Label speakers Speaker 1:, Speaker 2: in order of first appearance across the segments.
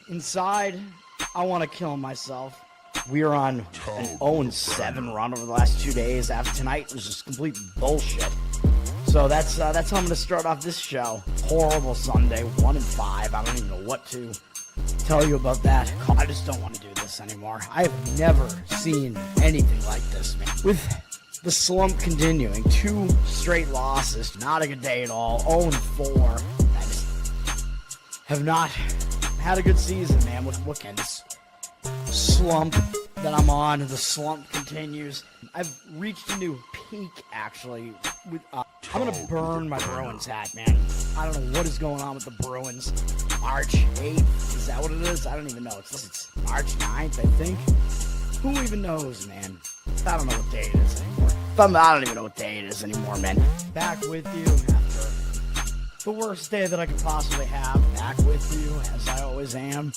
Speaker 1: Inside, I want to kill myself. We are on an 0-7 run over the last 2 days. After tonight was just complete bullshit. So that's how I'm going to start off this show. Horrible Sunday, 1-5. I don't even know what to tell you about that. I just don't want to do this anymore. I have never seen anything like this, man. With the slump continuing, 2 straight losses, not a good day at all. 0-4. I just have not had a good season, man. What kind of slump that I'm on? The slump continues. I've reached a new peak, actually. I'm going to burn my Bruins hat, man. I don't know what is going on with the Bruins. March 8th, is that what it is? I don't even know. It's March 9th, I think. Who even knows, man? I don't know what day it is anymore. I don't even know what day it is anymore, man. Back with you after the worst day that I could possibly have. Back with you, as I always am.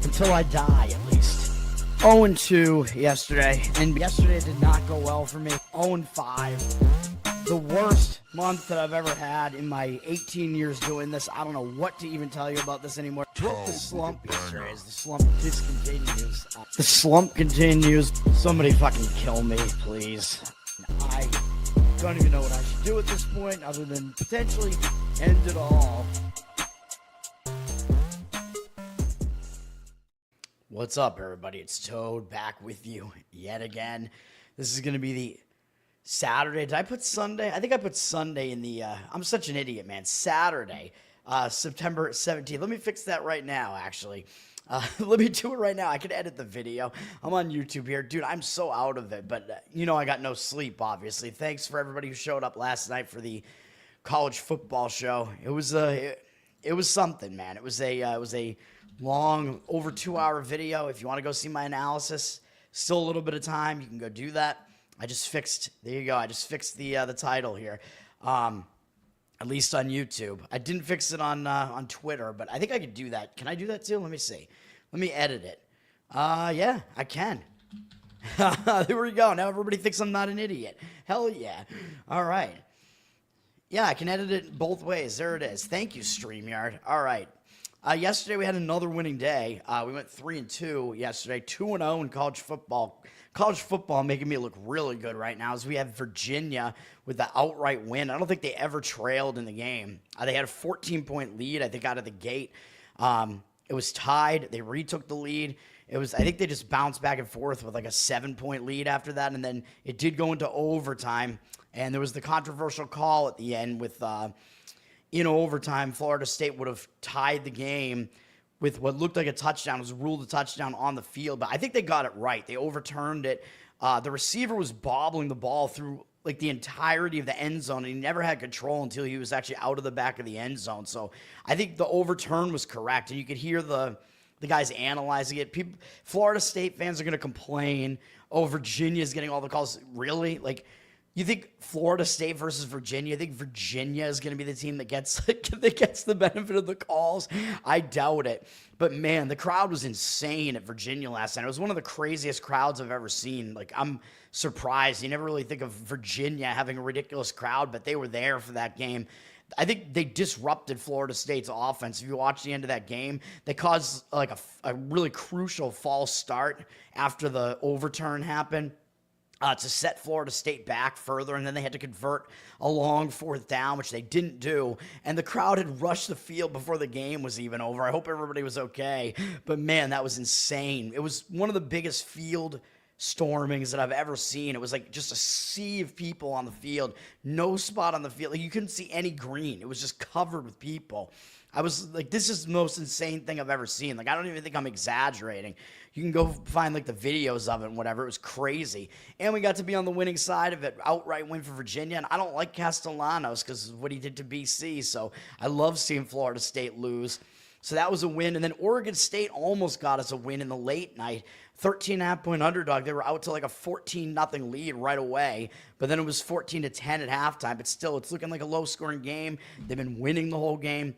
Speaker 1: Until I die, at least. 0-2 yesterday, and yesterday did not go well for me. 0-5. The worst month that I've ever had in my 18 years doing this. I don't know what to even tell you about this anymore. Broke the slump yesterday as the slump discontinues. The slump continues. Somebody fucking kill me, please. I don't even know what I should do at this point other than potentially end it all. What's up, everybody? It's Toad back with you yet again. This is going to be the Saturday. Did I put Sunday? I think I put Sunday in the, I'm such an idiot, man. Saturday, September 17th. Let me fix that right now, actually. Let me do it right now. I could edit the video. I'm on YouTube here. Dude, I'm so out of it, but you know I got no sleep, obviously. Thanks for everybody who showed up last night for the college football show. It was something, man. It was a long, over 2-hour video. If you want to go see my analysis, still a little bit of time, you can go do that. I just fixed the title here, at least on YouTube. I didn't fix it on Twitter, but I think I could do that. Can I do that too? Let me see. Let me edit it. Yeah, I can. There we go. Now everybody thinks I'm not an idiot. Hell yeah. All right. Yeah, I can edit it both ways. There it is. Thank you, StreamYard. All right. Yesterday we had another winning day. We went 3-2 yesterday, 2-0 in college football. College football making me look really good right now as we have Virginia with the outright win. I don't think they ever trailed in the game. They had a 14-point lead, I think, out of the gate. It was tied. They retook the lead. I think they just bounced back and forth with like a 7-point lead after that, and then it did go into overtime, and there was the controversial call at the end with in overtime, Florida State would have tied the game with what looked like a touchdown. It was ruled a touchdown on the field, but I think they got it right. They overturned it. The receiver was bobbling the ball through like the entirety of the end zone, and he never had control until he was actually out of the back of the end zone. So I think the overturn was correct, and you could hear the guys analyzing it. Florida State fans are going to complain, oh, Virginia's getting all the calls. Really? Like, you think Florida State versus Virginia? I think Virginia is going to be the team that gets the benefit of the calls. I doubt it. But, man, the crowd was insane at Virginia last night. It was one of the craziest crowds I've ever seen. Like, I'm surprised. You never really think of Virginia having a ridiculous crowd, but they were there for that game. I think they disrupted Florida State's offense. If you watch the end of that game, they caused like a really crucial false start after the overturn happened. To set Florida State back further, and then they had to convert a long 4th down, which they didn't do, and the crowd had rushed the field before the game was even over. I hope everybody was okay, but man, that was insane. It was one of the biggest field stormings that I've ever seen. It was like just a sea of people on the field, no spot on the field. Like, you couldn't see any green. It was just covered with people. I was like, this is the most insane thing I've ever seen. Like, I don't even think I'm exaggerating. You can go find, like, the videos of it and whatever. It was crazy. And we got to be on the winning side of it. Outright win for Virginia. And I don't like Castellanos because of what he did to BC. So I love seeing Florida State lose. So that was a win. And then Oregon State almost got us a win in the late night. 13.5-point underdog. They were out to like a 14-0 lead right away. But then it was 14-10 at halftime. But still, it's looking like a low-scoring game. They've been winning the whole game.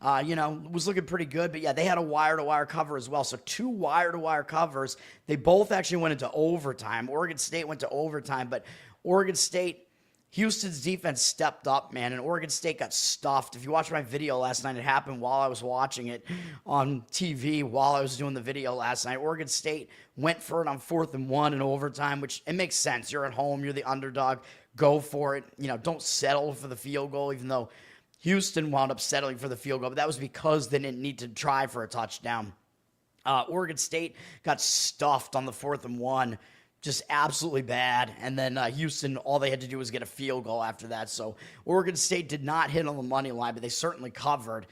Speaker 1: It was looking pretty good. But, yeah, they had a wire-to-wire cover as well. So 2 wire-to-wire covers. They both actually went into overtime. Oregon State went to overtime. But Oregon State Houston's defense stepped up, man, and Oregon State got stuffed. If you watched my video last night, it happened while I was watching it on TV while I was doing the video last night. Oregon State went for it on 4th and 1 in overtime, which it makes sense. You're at home. You're the underdog. Go for it. Don't settle for the field goal, even though Houston wound up settling for the field goal, but that was because they didn't need to try for a touchdown. Oregon State got stuffed on the 4th and 1. Just absolutely bad. And then Houston, all they had to do was get a field goal after that. So Oregon State did not hit on the money line, but they certainly covered.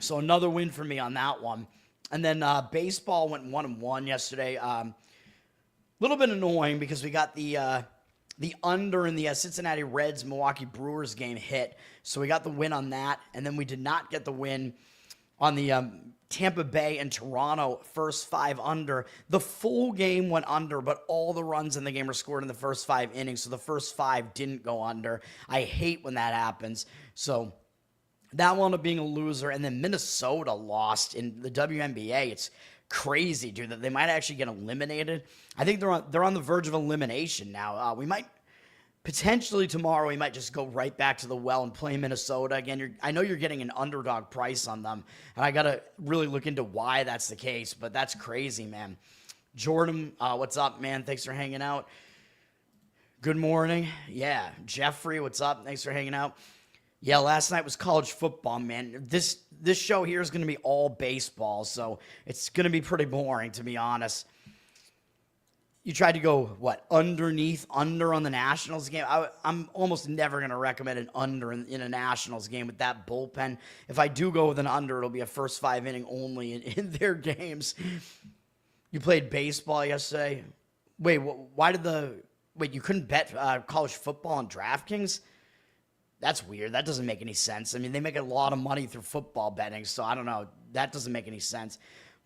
Speaker 1: So another win for me on that one. And then baseball went 1-1 yesterday. Little bit annoying because we got the under in the Cincinnati Reds Milwaukee Brewers game hit. So we got the win on that. And then we did not get the win on the Tampa Bay and Toronto first 5 under. The full game went under, but all the runs in the game were scored in the first 5 innings, so the first 5 didn't go under. I hate when that happens. So that wound up being a loser. And then Minnesota lost in the WNBA. It's crazy, dude, that they might actually get eliminated. I think they're on the verge of elimination now. We might potentially tomorrow, we might just go right back to the well and play Minnesota again. I know you're getting an underdog price on them, and I got to really look into why that's the case, but that's crazy, man. Jordan, what's up, man? Thanks for hanging out. Good morning. Yeah, Jeffrey, what's up? Thanks for hanging out. Yeah, last night was college football, man. This show here is going to be all baseball, so it's going to be pretty boring, to be honest. You tried to go, under on the Nationals game? I'm almost never going to recommend an under in a Nationals game with that bullpen. If I do go with an under, it'll be a first 5 inning only in their games. You played baseball yesterday? Wait, you couldn't bet college football on DraftKings? That's weird. That doesn't make any sense. I mean, they make a lot of money through football betting, so I don't know. That doesn't make any sense.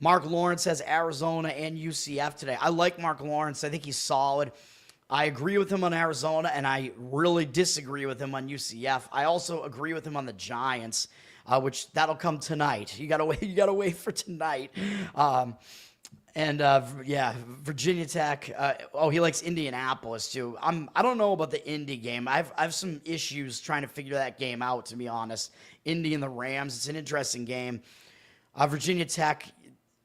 Speaker 1: Mark Lawrence has Arizona and UCF today. I like Mark Lawrence. I think he's solid. I agree with him on Arizona, and I really disagree with him on UCF. I also agree with him on the Giants, which that'll come tonight. You gotta wait. You gotta wait for tonight. Virginia Tech. He likes Indianapolis too. I don't know about the Indy game. I've some issues trying to figure that game out, to be honest. Indy and the Rams. It's an interesting game. Virginia Tech.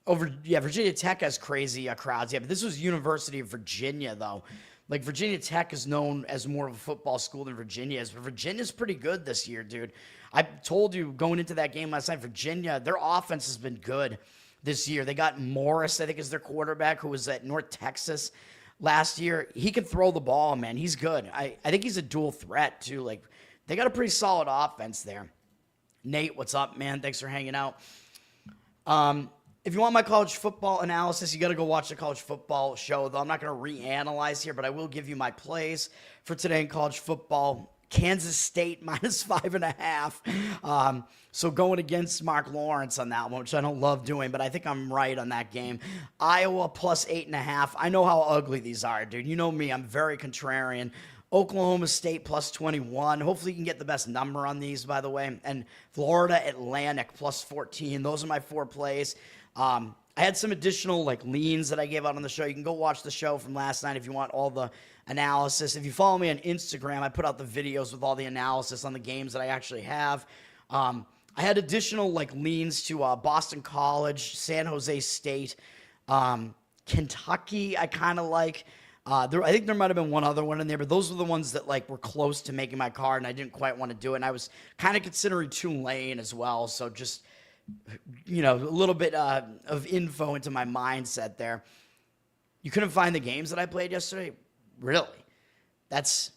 Speaker 1: Virginia Tech has crazy crowds. Yeah, but this was University of Virginia, though. Like, Virginia Tech is known as more of a football school than Virginia is, but Virginia's pretty good this year, dude. I told you going into that game last night, Virginia, their offense has been good this year. They got Morris, I think, is their quarterback, who was at North Texas last year. He can throw the ball, man. He's good. I think he's a dual threat, too. Like, they got a pretty solid offense there. Nate, what's up, man? Thanks for hanging out. If you want my college football analysis, you got to go watch the college football show, though. I'm not going to reanalyze here, but I will give you my plays for today in college football. Kansas State -5.5. So going against Mark Lawrence on that one, which I don't love doing, but I think I'm right on that game. Iowa +8.5. I know how ugly these are, dude. You know me. I'm very contrarian. Oklahoma State +21. Hopefully you can get the best number on these, by the way. And Florida Atlantic +14. Those are my 4 plays. I had some additional leans that I gave out on the show. You can go watch the show from last night if you want all the analysis. If you follow me on Instagram, I put out the videos with all the analysis on the games that I actually have. I had additional leans to Boston College, San Jose State, Kentucky. I kind of like. I think there might have been one other one in there, but those were the ones that were close to making my card, and I didn't quite want to do it. And I was kind of considering Tulane as well, so just a little bit of info into my mindset there. You couldn't find the games that I played yesterday? Really? That's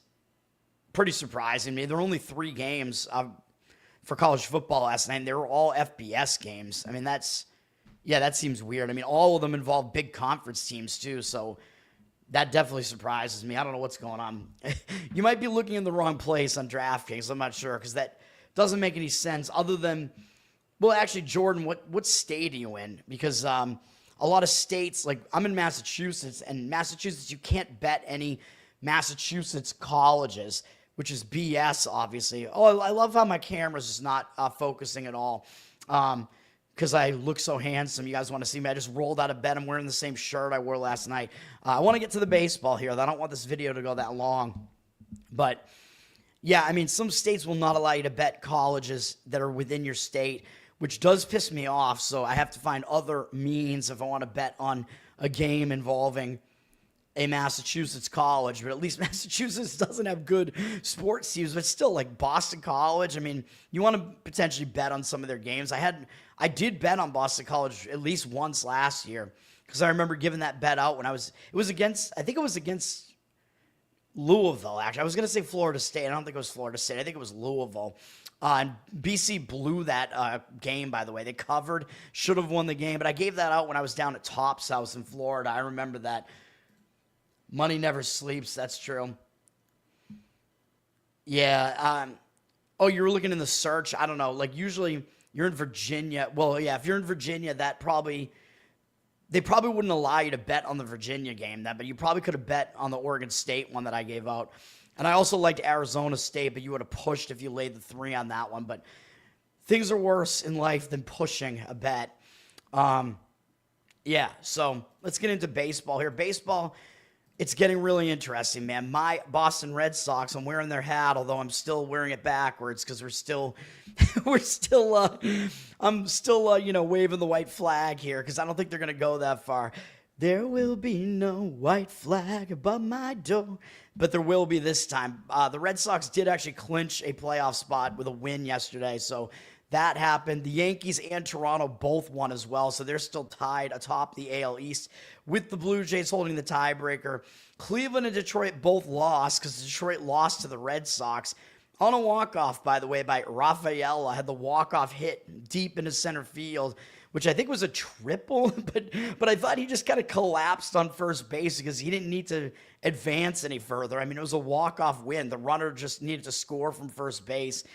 Speaker 1: pretty surprising to me. There were only 3 games for college football last night, and they were all FBS games. I mean, that seems weird. I mean, all of them involve big conference teams too, so that definitely surprises me. I don't know what's going on. You might be looking in the wrong place on DraftKings. I'm not sure, because that doesn't make any sense other than, well, actually, Jordan, what state are you in? Because a lot of states, I'm in Massachusetts, and Massachusetts, you can't bet any Massachusetts colleges, which is BS, obviously. Oh, I love how my camera's just not focusing at all. Because I look so handsome. You guys want to see me? I just rolled out of bed. I'm wearing the same shirt I wore last night. I want to get to the baseball here, though. I don't want this video to go that long. But yeah, I mean, some states will not allow you to bet colleges that are within your state, which does piss me off. So I have to find other means if I want to bet on a game involving a Massachusetts college. But at least Massachusetts doesn't have good sports teams. But still, like Boston College, I mean, you want to potentially bet on some of their games. I did bet on Boston College at least once last year because I remember giving that bet out when I think it was against Louisville, actually. I was going to say Florida State. I don't think it was Florida State. I think it was Louisville. And BC blew that game, by the way. They covered, should have won the game. But I gave that out when I was down at Top's house in Florida. I remember that. Money never sleeps. That's true. Yeah. Oh, you were looking in the search? I don't know. Like, usually you're in Virginia. Well, yeah, if you're in Virginia, they probably wouldn't allow you to bet on the Virginia game, but you probably could have bet on the Oregon State one that I gave out. And I also liked Arizona State, but you would have pushed if you laid the 3 on that one. But things are worse in life than pushing a bet. Yeah, so let's get into baseball here. Baseball, it's getting really interesting, man. My Boston Red Sox, I'm wearing their hat, although I'm still wearing it backwards because I'm still, waving the white flag here because I don't think they're going to go that far. There will be no white flag above my door, but there will be this time. The Red Sox did actually clinch a playoff spot with a win yesterday, so that happened. The Yankees and Toronto both won as well, so they're still tied atop the AL East with the Blue Jays holding the tiebreaker. Cleveland and Detroit both lost because Detroit lost to the Red Sox on a walk-off, by the way, by Rafaela. Had the walk-off hit deep into center field, which I think was a triple, but I thought he just kind of collapsed on first base because he didn't need to advance any further. I mean, it was a walk-off win. The runner just needed to score from first base.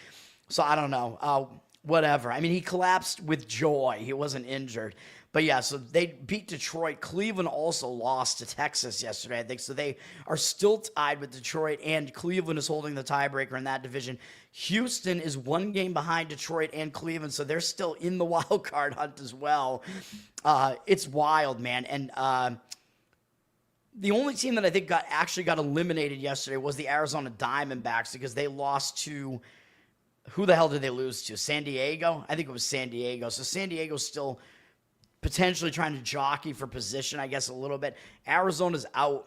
Speaker 1: So I don't know. Whatever. I mean, he collapsed with joy. He wasn't injured. But yeah, so they beat Detroit. Cleveland also lost to Texas yesterday, I think. So they are still tied with Detroit, and Cleveland is holding the tiebreaker in that division. Houston is 1 game behind Detroit and Cleveland, so they're still in the wild card hunt as well. It's wild, man. And the only team that I think actually got eliminated yesterday was the Arizona Diamondbacks because they lost to... Who the hell did they lose to? San Diego? I think it was San Diego. So San Diego's still potentially trying to jockey for position, I guess, a little bit. Arizona's out.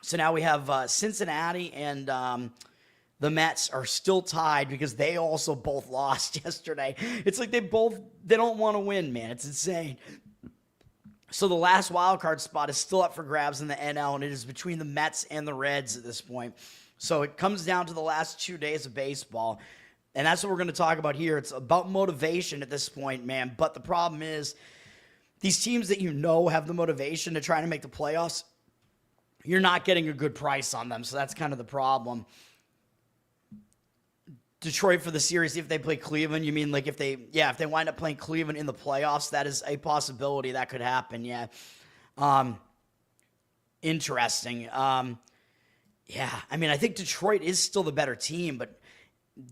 Speaker 1: So now we have Cincinnati and the Mets are still tied because they also both lost yesterday. It's like they don't want to win, man. It's insane. So the last wild card spot is still up for grabs in the NL, and it is between the Mets and the Reds at this point. So it comes down to the last 2 days of baseball. And that's what we're going to talk about here. It's about motivation at this point, man. But the problem is these teams that have the motivation to try to make the playoffs, you're not getting a good price on them. So that's kind of the problem. Detroit for the series, if they play Cleveland, you mean like if they wind up playing Cleveland in the playoffs, that is a possibility that could happen, yeah. Interesting. Yeah, I mean, I think Detroit is still the better team, but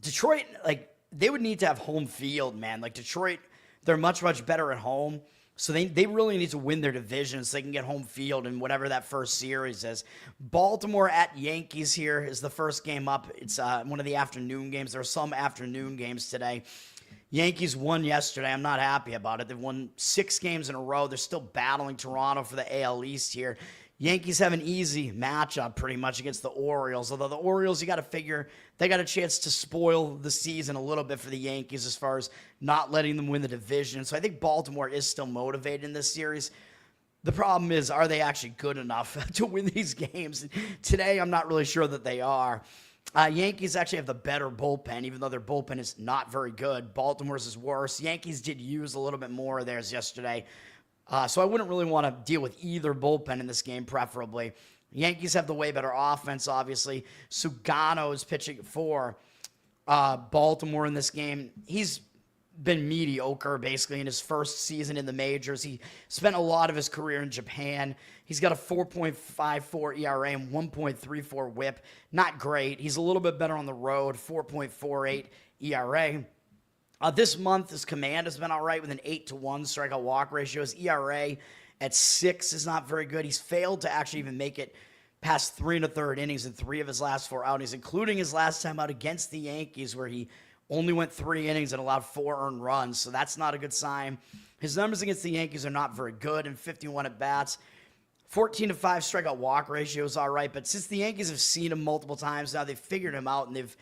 Speaker 1: Detroit, like, they would need to have home field, man. Like, Detroit, they're much, much better at home. So they really need to win their division so they can get home field in whatever that first series is. Baltimore at Yankees here is the first game up. It's one of the afternoon games. There are some afternoon games today. Yankees won yesterday. I'm not happy about it. They've won 6 games in a row. They're still battling Toronto for the AL East here. Yankees have an easy matchup pretty much against the Orioles, although the Orioles, you got to figure, they got a chance to spoil the season a little bit for the Yankees as far as not letting them win the division. So I think Baltimore is still motivated in this series. The problem is, are they actually good enough to win these games? Today, I'm not really sure that they are. Yankees actually have the better bullpen, even though their bullpen is not very good. Baltimore's is worse. Yankees did use a little bit more of theirs yesterday. So I wouldn't really want to deal with either bullpen in this game, preferably. Yankees have the way better offense, obviously. Sugano is pitching for Baltimore in this game. He's been mediocre, basically, in his first season in the majors. He spent a lot of his career in Japan. He's got a 4.54 ERA and 1.34 whip. Not great. He's a little bit better on the road, 4.48 ERA. This month, his command has been all right with an 8-to-1 strikeout walk ratio. His ERA at 6 is not very good. He's failed to actually even make it past 3 1/3 innings in 3 of his last 4 outings, including his last time out against the Yankees, where he only went 3 innings and allowed 4 earned runs. So that's not a good sign. His numbers against the Yankees are not very good in 51 at-bats. 14-5 strikeout walk ratio is all right, but since the Yankees have seen him multiple times now, they've figured him out and they've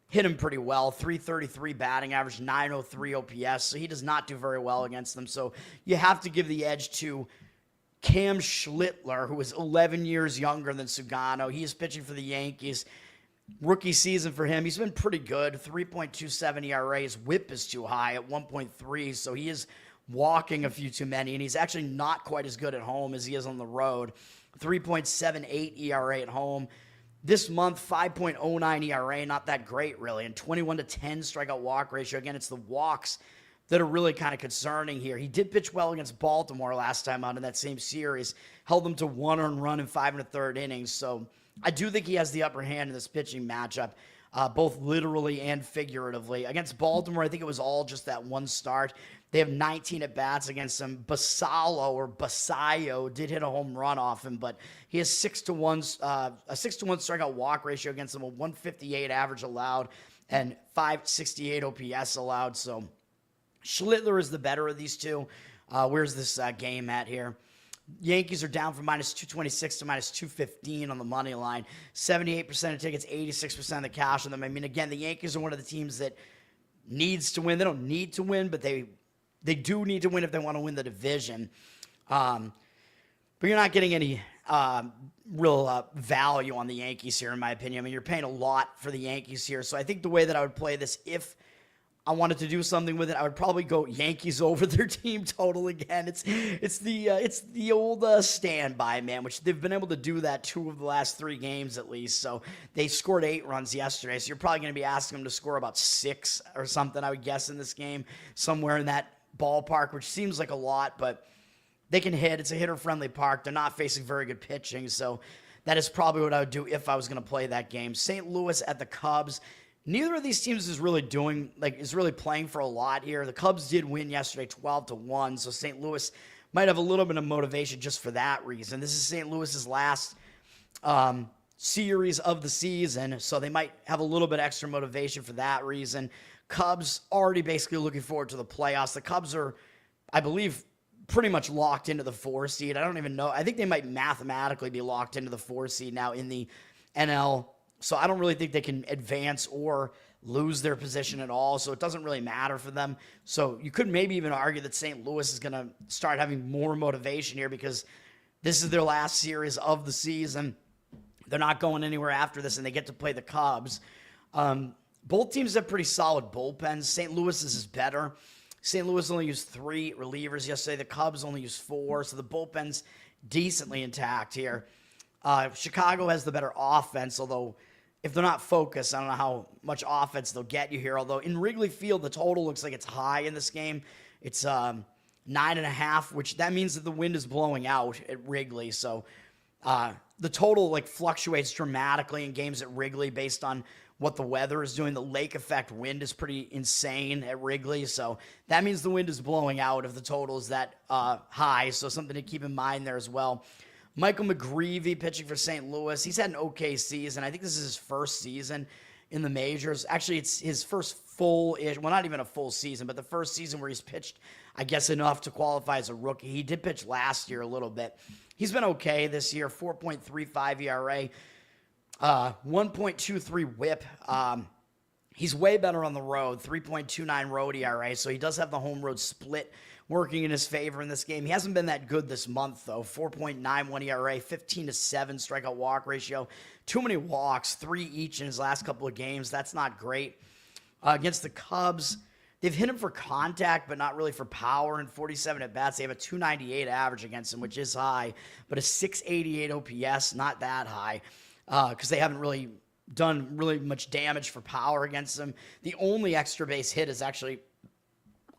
Speaker 1: hit him pretty well. 333 batting average, 903 OPS, so he does not do very well against them. So you have to give the edge to Cam Schlittler, who is 11 years younger than Sugano. He is pitching for the Yankees. Rookie season for him. He's been pretty good. 3.27 ERA. His whip is too high at 1.3, so he is walking a few too many, and he's actually not quite as good at home as he is on the road. 3.78 ERA at home. This month, 5.09 ERA, not that great, really, and 21-10 strikeout walk ratio. Again, it's the walks that are really kind of concerning here. He did pitch well against Baltimore last time out in that same series, held them to 1 earned run in 5 1/3 innings, so I do think he has the upper hand in this pitching matchup, both literally and figuratively. Against Baltimore, I think it was all just that one start. They have 19 at-bats against him. Basayo did hit a home run off him, but he has a 6-1 strikeout walk ratio against him, a 158 average allowed, and 568 OPS allowed. So Schlittler is the better of these two. Where's this game at here? Yankees are down from -226 to -215 on the money line. 78% of tickets, 86% of the cash on them. I mean, again, the Yankees are one of the teams that needs to win. They don't need to win, but they do need to win if they want to win the division. But you're not getting any real value on the Yankees here, in my opinion. I mean, you're paying a lot for the Yankees here. So I think the way that I would play this, if I wanted to do something with it, I would probably go Yankees over their team total again. It's the old standby, man, which they've been able to do that 2 of the last 3 games at least. So they scored 8 runs yesterday. So you're probably going to be asking them to score about 6 or something, I would guess, in this game, somewhere in that ballpark, which seems like a lot, but they can hit. It's a hitter-friendly park. They're not facing very good pitching, so that is probably what I would do if I was going to play that game. St. Louis at the Cubs. Neither of these teams is really playing for a lot here. The Cubs did win yesterday 12-1, so St. Louis might have a little bit of motivation just for that reason. This is St. Louis's last series of the season, so they might have a little bit extra motivation for that reason. Cubs already basically looking forward to the playoffs. The Cubs are, I believe, pretty much locked into the 4 seed. I don't even know. I think they might mathematically be locked into the 4 seed now in the NL. So I don't really think they can advance or lose their position at all. So it doesn't really matter for them. So you could maybe even argue that St. Louis is going to start having more motivation here because this is their last series of the season. They're not going anywhere after this, and they get to play the Cubs. Both teams have pretty solid bullpens. St. Louis is better. St. Louis only used 3 relievers yesterday. The Cubs only used 4, so the bullpen's decently intact here. Chicago has the better offense, although if they're not focused, I don't know how much offense they'll get you here. Although in Wrigley Field, the total looks like it's high in this game. It's 9.5, which that means that the wind is blowing out at Wrigley. So the total fluctuates dramatically in games at Wrigley based on what the weather is doing. The lake effect wind is pretty insane at Wrigley. So that means the wind is blowing out if the total is that high. So something to keep in mind there as well. Michael McGreevy pitching for St. Louis. He's had an okay season. I think this is his first season in the majors. Actually, it's his first full-ish, well, not even a full season, but the first season where he's pitched, I guess, enough to qualify as a rookie. He did pitch last year a little bit. He's been okay this year, 4.35 ERA, 1.23 whip. He's way better on the road, 3.29 road ERA, so he does have the home road split working in his favor in this game. He hasn't been that good this month, though. 4.91 ERA, 15-7 strikeout walk ratio. Too many walks, 3 each in his last couple of games. That's not great. Against the Cubs, they've hit him for contact, but not really for power. In 47 at-bats, they have a 298 average against him, which is high, but a 688 OPS, not that high, because they haven't really done really much damage for power against him. The only extra base hit is actually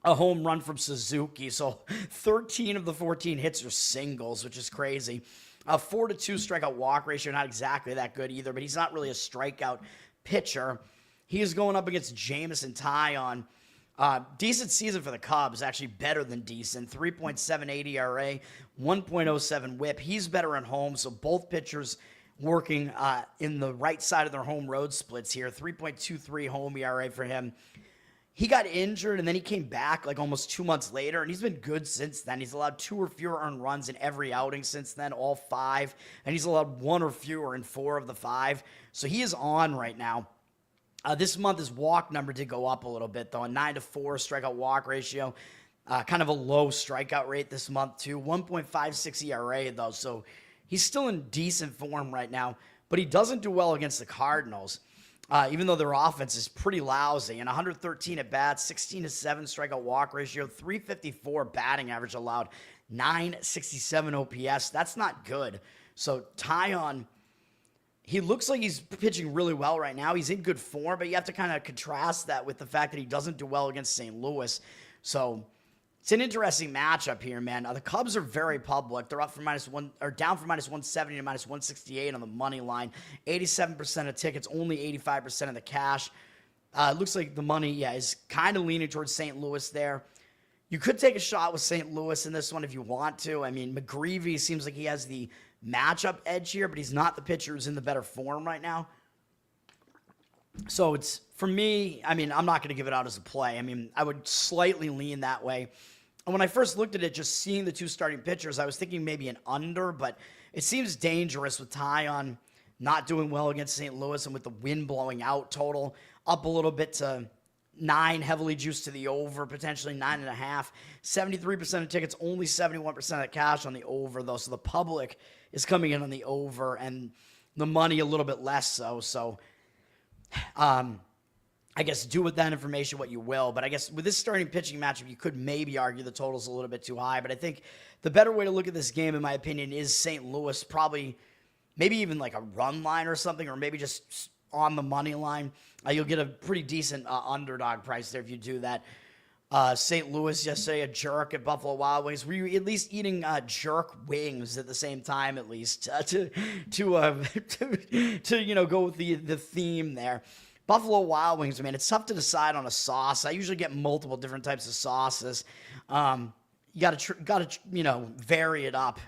Speaker 1: a home run from Suzuki. So 13 of the 14 hits are singles, which is crazy. 4-2 strikeout walk ratio, not exactly that good either, but he's not really a strikeout pitcher. He is going up against Jameson Taillon. Decent season for the Cubs, actually better than decent. 3.78 ERA, 1.07 whip. He's better at home, so both pitchers working in the right side of their home road splits here. 3.23 home ERA for him. He got injured, and then he came back like almost 2 months later, and he's been good since then. He's allowed 2 or fewer earned runs in every outing since then, all 5, and he's allowed 1 or fewer in 4 of the 5. So he is on right now. This month, his walk number did go up a little bit, though, a 9-4 strikeout walk ratio. Kind of a low strikeout rate this month, too. 1.56 ERA, though, so he's still in decent form right now, but he doesn't do well against the Cardinals. Even though their offense is pretty lousy, and 113 at bats, 16-7 strikeout walk ratio, 354 batting average allowed, 967 OPS. That's not good. So Taillon, he looks like he's pitching really well right now. He's in good form, but you have to kind of contrast that with the fact that he doesn't do well against St. Louis. So it's an interesting matchup here, man. The Cubs are very public. They're up from -1 or down from -170 to -168 on the money line. 87% of tickets, only 85% of the cash. It looks like the money, is kind of leaning towards St. Louis there. You could take a shot with St. Louis in this one if you want to. I mean, McGreevy seems like he has the matchup edge here, but he's not the pitcher who's in the better form right now. So it's, for me, I mean, I'm not going to give it out as a play. I mean, I would slightly lean that way. And when I first looked at it, just seeing the 2 starting pitchers, I was thinking maybe an under, but it seems dangerous with Taillon not doing well against St. Louis and with the wind blowing out total up a little bit to 9, heavily juiced to the over, potentially 9.5. 73% of tickets, only 71% of the cash on the over, though. So the public is coming in on the over and the money a little bit less so. So, I guess do with that information what you will, but I guess with this starting pitching matchup, you could maybe argue the total's a little bit too high, but I think the better way to look at this game, in my opinion, is St. Louis, probably maybe even like a run line or something, or maybe just on the money line. You'll get a pretty decent underdog price there if you do that. St. Louis yesterday, a jerk at Buffalo Wild Wings. Were you at least eating jerk wings at the same time, at least, to go with the theme there? Buffalo Wild Wings, man, it's tough to decide on a sauce. I usually get multiple different types of sauces. You gotta vary it up.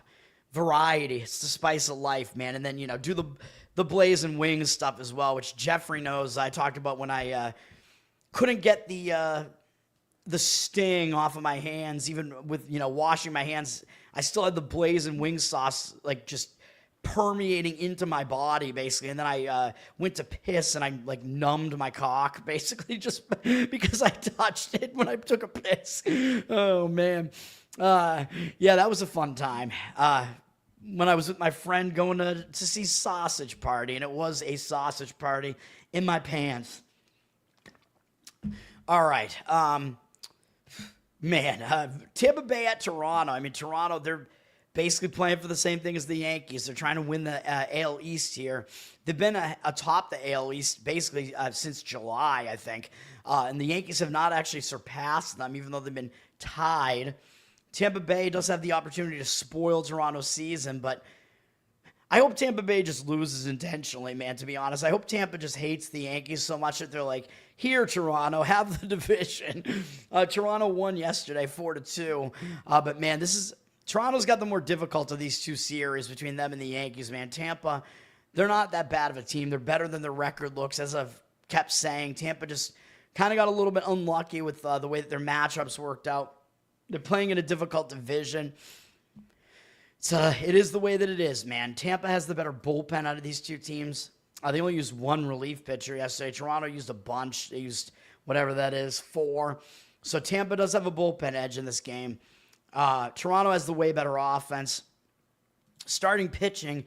Speaker 1: Variety, it's the spice of life, man. And then, do the blazing wings stuff as well, which Jeffrey knows I talked about when I couldn't get the sting off of my hands, even with, washing my hands. I still had the blazing wing sauce, like, just permeating into my body, basically, and then I went to piss and I numbed my cock, basically, just because I touched it when I took a piss. Oh man, that was a fun time. When I was with my friend going to see Sausage Party, and it was a sausage party in my pants. All right, Tampa Bay at Toronto. I mean, Toronto, they're basically playing for the same thing as the Yankees. They're trying to win the AL East here. They've been atop the AL East basically since July, I think. And the Yankees have not actually surpassed them, even though they've been tied. Tampa Bay does have the opportunity to spoil Toronto's season, but I hope Tampa Bay just loses intentionally, man, to be honest. I hope Tampa just hates the Yankees so much that they're like, here, Toronto, have the division. Toronto won yesterday 4-2. But, man, Toronto's got the more difficult of these 2 series between them and the Yankees, man. Tampa, they're not that bad of a team. They're better than their record looks, as I've kept saying. Tampa just kind of got a little bit unlucky with the way that their matchups worked out. They're playing in a difficult division. It is the way that it is, man. Tampa has the better bullpen out of these 2 teams. They only used 1 relief pitcher yesterday. Toronto used a bunch. They used whatever that is, 4. So Tampa does have a bullpen edge in this game. Toronto has the way better offense. Starting pitching,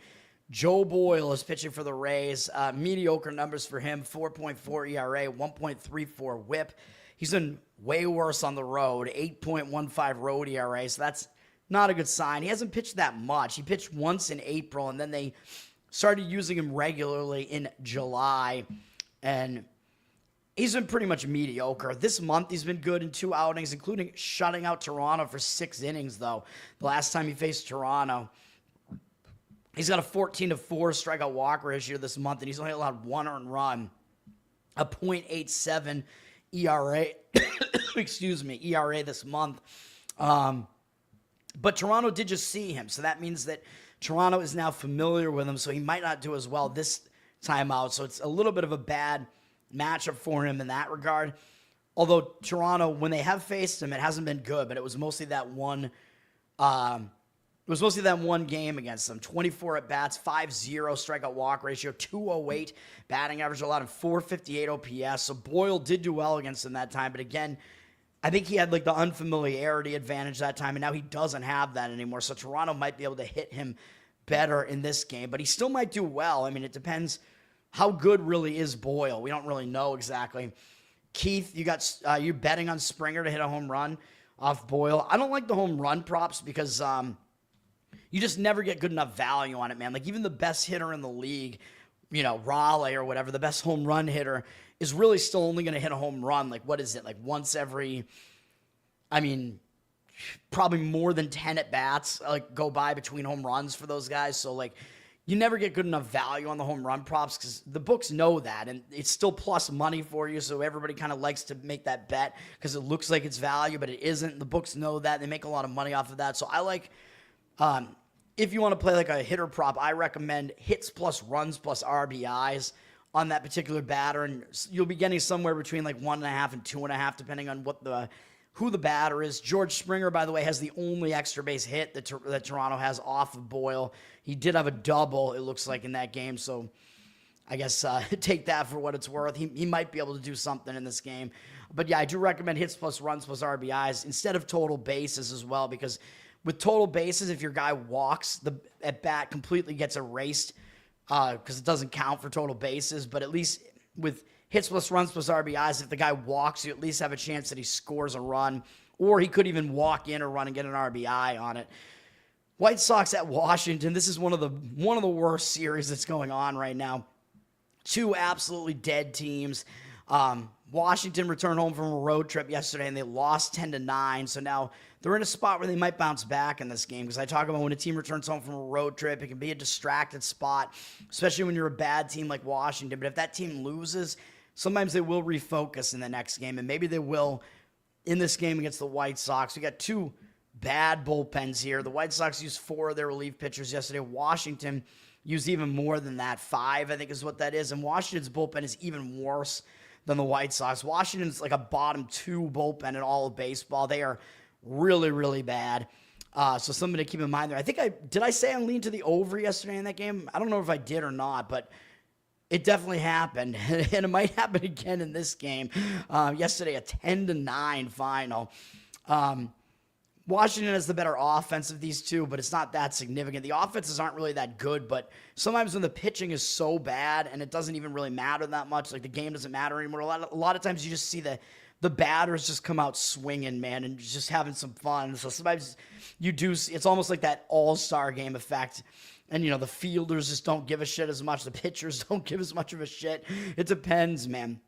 Speaker 1: Joe Boyle is pitching for the Rays. Mediocre numbers for him, 4.4 ERA, 1.34 whip. He's been way worse on the road, 8.15 road ERA, so that's not a good sign. He hasn't pitched that much. He pitched once in April, and then they started using him regularly in July, and he's been pretty much mediocre. This month, he's been good in 2 outings, including shutting out Toronto for 6 innings, though. The last time he faced Toronto, he's got a 14-4 strikeout walk ratio this month, and he's only allowed 1 earned run, a .87 ERA, ERA this month. But Toronto did just see him, so that means that Toronto is now familiar with him, so he might not do as well this time out. So it's a little bit of a bad matchup for him in that regard. Although Toronto, when they have faced him, it hasn't been good, but it was mostly that one game against them. 24 at-bats, 5.0 strikeout-walk ratio, 208 batting average allowed, and 458 OPS. So Boyle did do well against him that time, but again, I think he had like the unfamiliarity advantage that time, and now he doesn't have that anymore. So Toronto might be able to hit him better in this game, but he still might do well. I mean, it depends how good really is Boyle. We don't really know exactly. Keith, you betting on Springer to hit a home run off Boyle. I don't like the home run props because you just never get good enough value on it, man. Like even the best hitter in the league, Raleigh or whatever, the best home run hitter is really still only going to hit a home run. Like what is it? Like once every, probably more than 10 at-bats like go by between home runs for those guys. So like you never get good enough value on the home run props because the books know that, and it's still plus money for you, so everybody kind of likes to make that bet because it looks like it's value, but it isn't. The books know that. They make a lot of money off of that. So I like, if you want to play like a hitter prop, I recommend hits plus runs plus RBIs on that particular batter, and you'll be getting somewhere between like 1.5 and 2.5, depending on who the batter is. George Springer, by the way, has the only extra base hit that Toronto has off of Boyle. He did have a double, it looks like, in that game, so I guess take that for what it's worth. He might be able to do something in this game. But yeah, I do recommend hits plus runs plus RBIs instead of total bases as well, because with total bases, if your guy walks, the at-bat completely gets erased because it doesn't count for total bases. But at least with hits plus runs plus RBIs, if the guy walks, you at least have a chance that he scores a run, or he could even walk in or run and get an RBI on it. White Sox at Washington. This is one of the worst series that's going on right now. Two absolutely dead teams. Washington returned home from a road trip yesterday, and they lost 10-9. So now they're in a spot where they might bounce back in this game, because I talk about when a team returns home from a road trip, it can be a distracted spot, especially when you're a bad team like Washington. But if that team loses, sometimes they will refocus in the next game, and maybe they will in this game against the White Sox. We got two bad bullpens here. The White Sox used 4 of their relief pitchers yesterday. Washington used even more than that. 5, I think, is what that is. And Washington's bullpen is even worse than the White Sox. Washington's like a bottom 2 bullpen in all of baseball. They are really, really bad. So something to keep in mind there. Did I say I leaned to the over yesterday in that game? I don't know if I did or not, but it definitely happened. And it might happen again in this game. Yesterday, a 10-9 final. Washington has the better offense of these two, but it's not that significant. The offenses aren't really that good, but sometimes when the pitching is so bad and it doesn't even really matter that much, like the game doesn't matter anymore, a lot of times you just see the batters just come out swinging, man, and just having some fun. So sometimes you do see, it's almost like that all-star game effect. And, the fielders just don't give a shit as much. The pitchers don't give as much of a shit. It depends, man.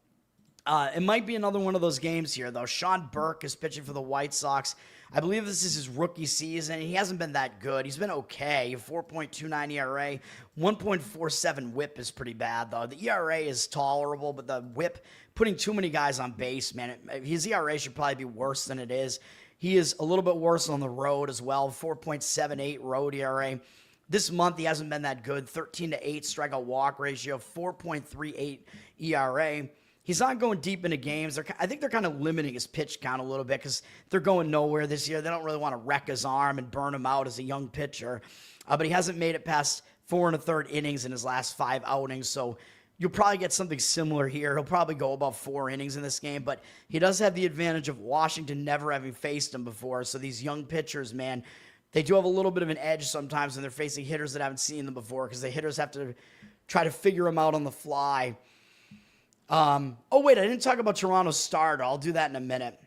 Speaker 1: It might be another one of those games here, though. Sean Burke is pitching for the White Sox. I believe this is his rookie season. He hasn't been that good. He's been okay. 4.29 ERA. 1.47 whip is pretty bad, though. The ERA is tolerable, but the whip, putting too many guys on base, man, his ERA should probably be worse than it is. He is a little bit worse on the road as well. 4.78 road ERA. This month, he hasn't been that good. 13-8 strikeout walk ratio. 4.38 ERA. He's not going deep into games. I think they're kind of limiting his pitch count a little bit because they're going nowhere this year. They don't really want to wreck his arm and burn him out as a young pitcher. But he hasn't made it past 4 1/3 innings in his last 5 outings. So you'll probably get something similar here. He'll probably go about 4 innings in this game. But he does have the advantage of Washington never having faced him before. So these young pitchers, man, they do have a little bit of an edge sometimes when they're facing hitters that haven't seen them before, because the hitters have to try to figure them out on the fly. Wait, I didn't talk about Toronto's starter. I'll do that in a minute.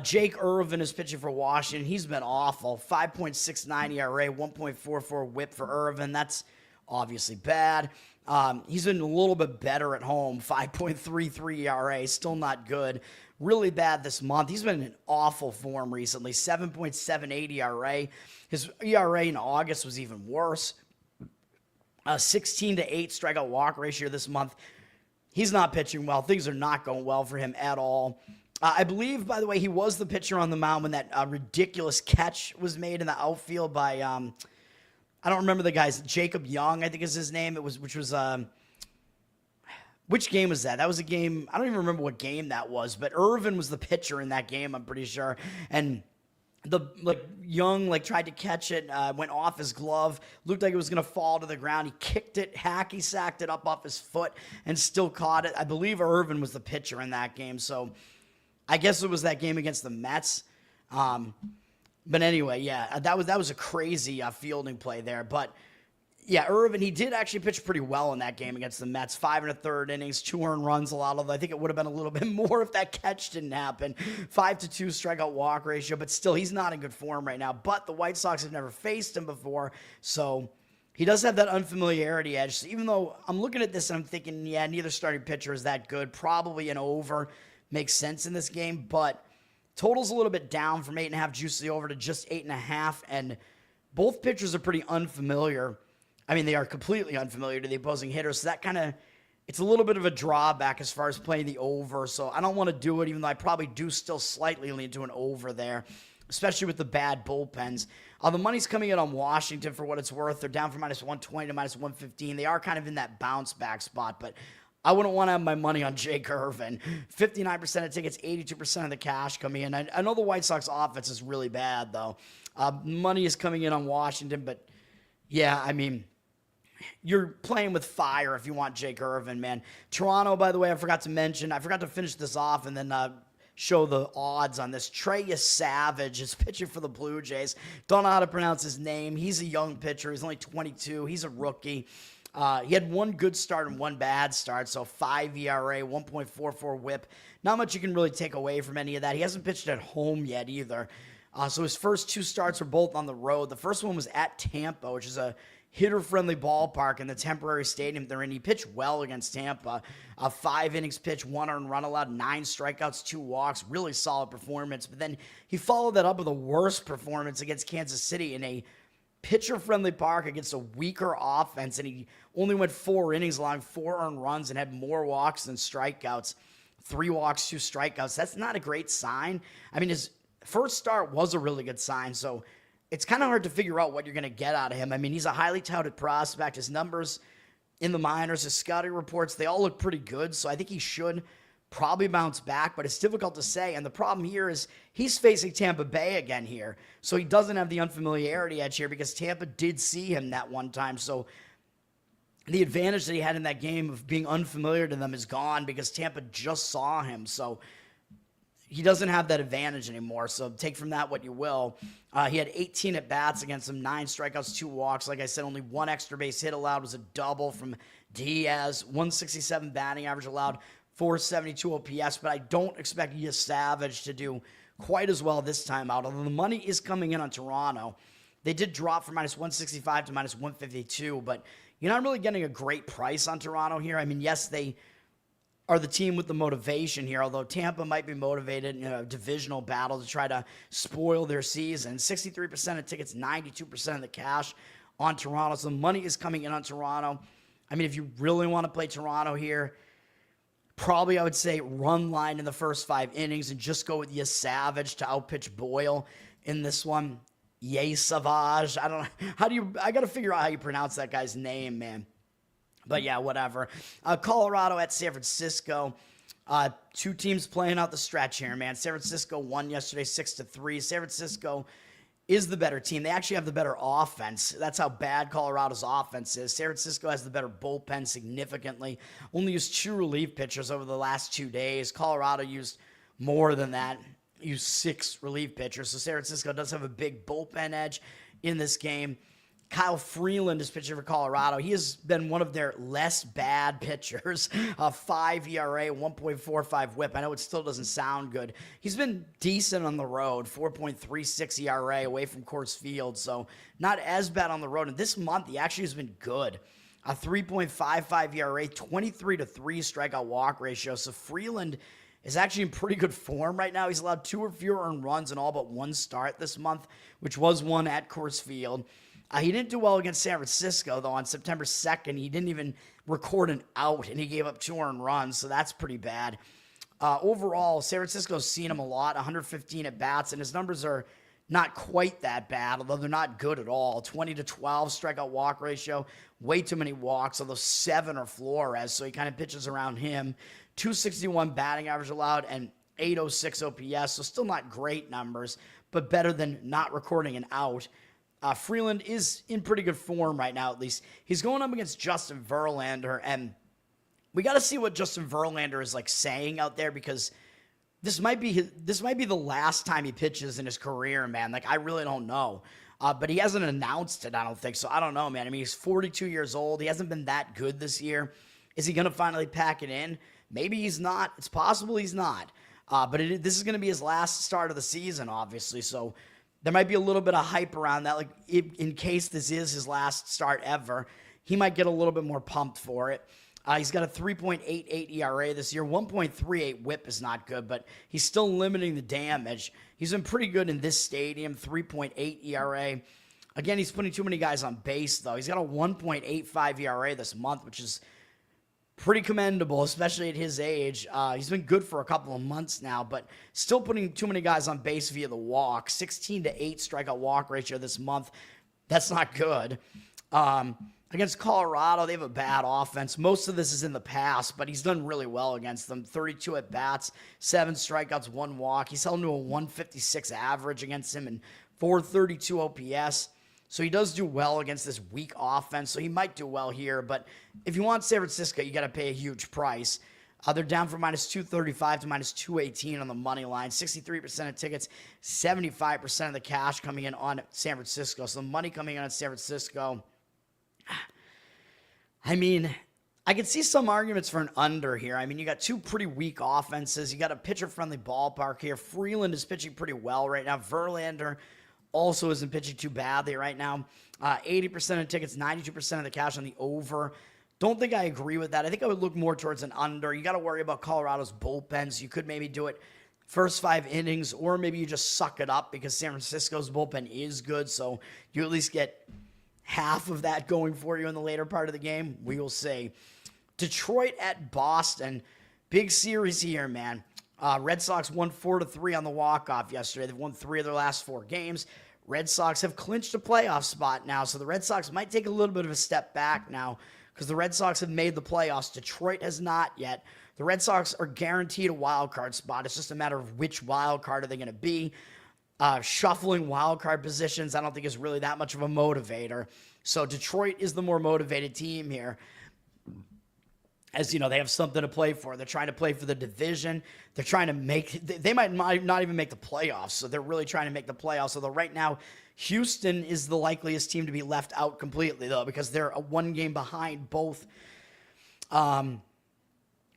Speaker 1: Jake Irvin is pitching for Washington. He's been awful. 5.69 ERA, 1.44 whip for Irvin. That's obviously bad. He's been a little bit better at home. 5.33 ERA, still not good. Really bad this month. He's been in awful form recently. 7.78 ERA. His ERA in August was even worse. 16-8 strikeout walk ratio this month. He's not pitching well. Things are not going well for him at all. I believe, by the way, he was the pitcher on the mound when that ridiculous catch was made in the outfield by, I don't remember the guy's, Jacob Young, I think is his name. Which game was that? That was a game, I don't even remember what game that was, but Irvin was the pitcher in that game, I'm pretty sure. And Young tried to catch it, went off his glove, looked like it was going to fall to the ground. He kicked it, hacky sacked it up off his foot, and still caught it. I believe Irvin was the pitcher in that game, so I guess it was that game against the Mets. But anyway, yeah, that was a crazy fielding play there. But yeah, Irvin, he did actually pitch pretty well in that game against the Mets. 5 1/3 innings, 2 earned runs, a lot of. I think it would have been a little bit more if that catch didn't happen. 5-2 strikeout walk ratio, but still, he's not in good form right now. But the White Sox have never faced him before, so he does have that unfamiliarity edge. So even though I'm looking at this and I'm thinking, yeah, neither starting pitcher is that good, probably an over makes sense in this game, but total's a little bit down from 8.5 juice the over to just 8.5, and both pitchers are pretty unfamiliar. I mean, they are completely unfamiliar to the opposing hitter, so that kind of, it's a little bit of a drawback as far as playing the over, so I don't want to do it, even though I probably do still slightly lean to an over there, especially with the bad bullpens. The money's coming in on Washington for what it's worth. They're down from -120 to -115. They are kind of in that bounce back spot, but I wouldn't want to have my money on Jake Irvin. 59% of tickets, 82% of the cash coming in. I know the White Sox offense is really bad, though. Money is coming in on Washington, but yeah, I mean, you're playing with fire if you want Jake Irvin, man. Toronto, by the way, I forgot to finish this off and then show the odds on this. Trey Savage is pitching for the Blue Jays. Don't know how to pronounce his name. He's a young pitcher. He's only 22. He's a rookie. He had one good start and one bad start, so 5 ERA, 1.44 whip. Not much you can really take away from any of that. He hasn't pitched at home yet either. So his first 2 starts were both on the road. The first one was at Tampa, which is a hitter-friendly ballpark in the temporary stadium they're in. He pitched well against Tampa. 5 innings pitched, 1 earned run allowed, 9 strikeouts, 2 walks. Really solid performance. But then he followed that up with a worse performance against Kansas City in a pitcher-friendly park against a weaker offense, and he only went 4 innings, allowing 4 earned runs and had more walks than strikeouts. 3 walks, 2 strikeouts. That's not a great sign. I mean, his first start was a really good sign, so it's kind of hard to figure out what you're going to get out of him. I mean, he's a highly touted prospect. His numbers in the minors, his scouting reports, they all look pretty good, so I think he should probably bounce back, but it's difficult to say. And the problem here is he's facing Tampa Bay again here, so he doesn't have the unfamiliarity edge here because Tampa did see him that one time. So the advantage that he had in that game of being unfamiliar to them is gone because Tampa just saw him. So he doesn't have that advantage anymore. So take from that what you will. He had 18 at-bats against him, 9 strikeouts, 2 walks. Like I said, only 1 extra base hit allowed was a double from Diaz, 167 batting average allowed, 472 OPS, but I don't expect Savage to do quite as well this time out, although the money is coming in on Toronto. They did drop from -165 to -152, but you're not really getting a great price on Toronto here. I mean, yes, they are the team with the motivation here, although Tampa might be motivated in a divisional battle to try to spoil their season. 63% of tickets, 92% of the cash on Toronto, so the money is coming in on Toronto. I mean, if you really want to play Toronto here, probably I would say run line in the first 5 innings and just go with Savage to outpitch Boyle in this one. Savage. I don't know. I got to figure out how you pronounce that guy's name, man. But yeah, whatever. Colorado at San Francisco. 2 teams playing out the stretch here, man. San Francisco won yesterday 6-3. San Francisco is the better team. They actually have the better offense. That's how bad Colorado's offense is. San Francisco has the better bullpen significantly. Only used 2 relief pitchers over the last 2 days. Colorado used more than that. Used 6 relief pitchers. So San Francisco does have a big bullpen edge in this game. Kyle Freeland is pitching for Colorado. He has been one of their less bad pitchers. 5 ERA, 1.45 whip. I know it still doesn't sound good. He's been decent on the road. 4.36 ERA away from Coors Field. So not as bad on the road. And this month, he actually has been good. A 3.55 ERA, 23-3 strikeout walk ratio. So Freeland is actually in pretty good form right now. He's allowed 2 or fewer earned runs in all but 1 start this month, which was one at Coors Field. He didn't do well against San Francisco, though. On September 2nd, he didn't even record an out, and he gave up 2 earned runs, so that's pretty bad. Overall, San Francisco's seen him a lot, 115 at-bats, and his numbers are not quite that bad, although they're not good at all. 20-12 strikeout walk ratio, way too many walks, although 7 are Flores, so he kind of pitches around him. 261 batting average allowed and 806 OPS, so still not great numbers, but better than not recording an out. Freeland is in pretty good form right now, at least. He's going up against Justin Verlander, and we got to see what Justin Verlander is like saying out there, because this might be the last time he pitches in his career, man. Like, I really don't know. But he hasn't announced it, I don't think. So I don't know, man. I mean, he's 42 years old. He hasn't been that good this year. Is he going to finally pack it in? Maybe he's not. It's possible he's not. But this is going to be his last start of the season, obviously. So there might be a little bit of hype around that. Like, in case this is his last start ever, he might get a little bit more pumped for it. He's got a 3.88 ERA this year. 1.38 whip is not good, but he's still limiting the damage. He's been pretty good in this stadium, 3.8 ERA. Again, he's putting too many guys on base, though. He's got a 1.85 ERA this month, which is pretty commendable, especially at his age. He's been good for a couple of months now, but still putting too many guys on base via the walk. 16-8 strikeout walk ratio this month. That's not good. Against Colorado, they have a bad offense. Most of this is in the past, but he's done really well against them. 32 at-bats, 7 strikeouts, 1 walk. He's held to a 156 average against him and 432 OPS. So he does do well against this weak offense, so he might do well here. But if you want San Francisco, you got to pay a huge price. They're down from -235 to -218 on the money line. 63% of tickets, 75% of the cash coming in on San Francisco. So the money coming in on San Francisco, I mean, I could see some arguments for an under here. I mean, you got 2 pretty weak offenses. You got a pitcher-friendly ballpark here. Freeland is pitching pretty well right now. Verlander also isn't pitching too badly right now. 80% of tickets, 92% of the cash on the over. Don't think I agree with that. I think I would look more towards an under. You got to worry about Colorado's bullpen, so you could maybe do it first 5 innings, or maybe you just suck it up because San Francisco's bullpen is good, so you at least get half of that going for you in the later part of the game. We will see. Detroit at Boston. Big series here, man. Red Sox won 4-3 on the walk-off yesterday. They've won 3 of their last 4 games. Red Sox have clinched a playoff spot now, so the Red Sox might take a little bit of a step back now because the Red Sox have made the playoffs. Detroit has not yet. The Red Sox are guaranteed a wild card spot. It's just a matter of which wild card are they going to be. Shuffling wild card positions, I don't think is really that much of a motivator. So Detroit is the more motivated team here. As you know, they have something to play for. They're trying to play for the division. They're trying to they might not even make the playoffs. So they're really trying to make the playoffs. Although right now, Houston is the likeliest team to be left out completely, though, because they're a 1 game behind both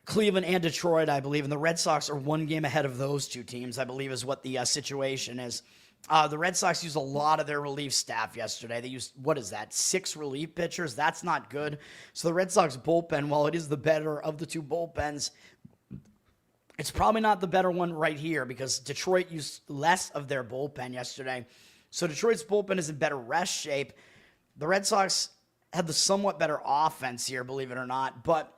Speaker 1: Cleveland and Detroit, I believe, and the Red Sox are 1 game ahead of those 2 teams, I believe is what the situation is. The Red Sox used a lot of their relief staff yesterday. They used, 6 relief pitchers? That's not good. So the Red Sox bullpen, while it is the better of the 2 bullpens, it's probably not the better one right here because Detroit used less of their bullpen yesterday. So Detroit's bullpen is in better rest shape. The Red Sox had the somewhat better offense here, believe it or not, but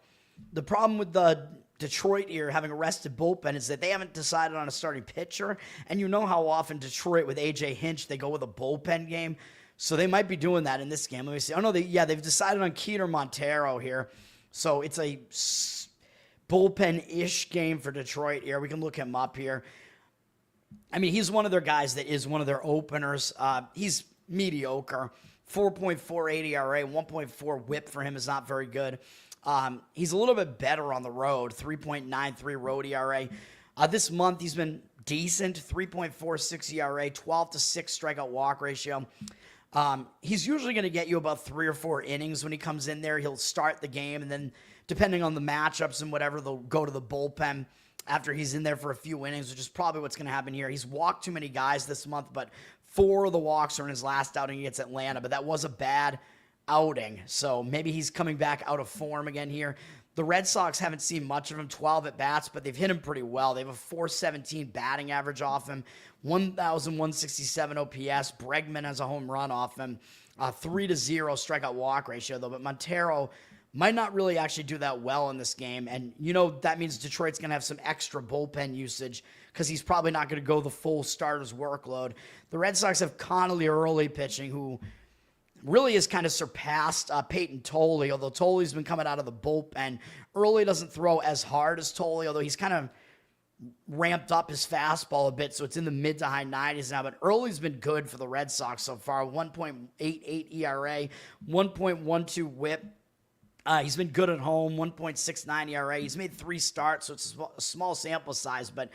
Speaker 1: the problem with the Detroit here having a rested bullpen is that they haven't decided on a starting pitcher. And you know how often Detroit with A.J. Hinch, they go with a bullpen game. So they might be doing that in this game. Let me see. Oh, no, they've decided on Keter Montero here. So it's a bullpen-ish game for Detroit here. We can look him up here. I mean, he's one of their guys that is one of their openers. He's mediocre. 4.48 ERA, 1.4 whip for him is not very good. He's a little bit better on the road, 3.93 road ERA. This month, he's been decent, 3.46 ERA, 12-6 strikeout walk ratio. He's usually going to get you about 3 or 4 innings when he comes in there. He'll start the game, and then depending on the matchups and whatever, they'll go to the bullpen after he's in there for a few innings, which is probably what's going to happen here. He's walked too many guys this month, but 4 of the walks are in his last outing against Atlanta, but that was a bad outing, so maybe he's coming back out of form again here. The Red Sox haven't seen much of him, 12 at-bats, but they've hit him pretty well. They have a 417 batting average off him, 1,167 OPS. Bregman has a home run off him, 3-0 strikeout walk ratio, though, but Montero might not really actually do that well in this game. And, that means Detroit's going to have some extra bullpen usage because he's probably not going to go the full starter's workload. The Red Sox have Connolly early pitching, who really has kind of surpassed Peyton Tolley, although Tolley's been coming out of the bullpen. Early doesn't throw as hard as Tolley, although he's kind of ramped up his fastball a bit, so it's in the mid to high 90s now. But Early's been good for the Red Sox so far. 1.88 ERA, 1.12 whip. He's been good at home, 1.69 ERA. He's made 3 starts, so it's a small sample size. But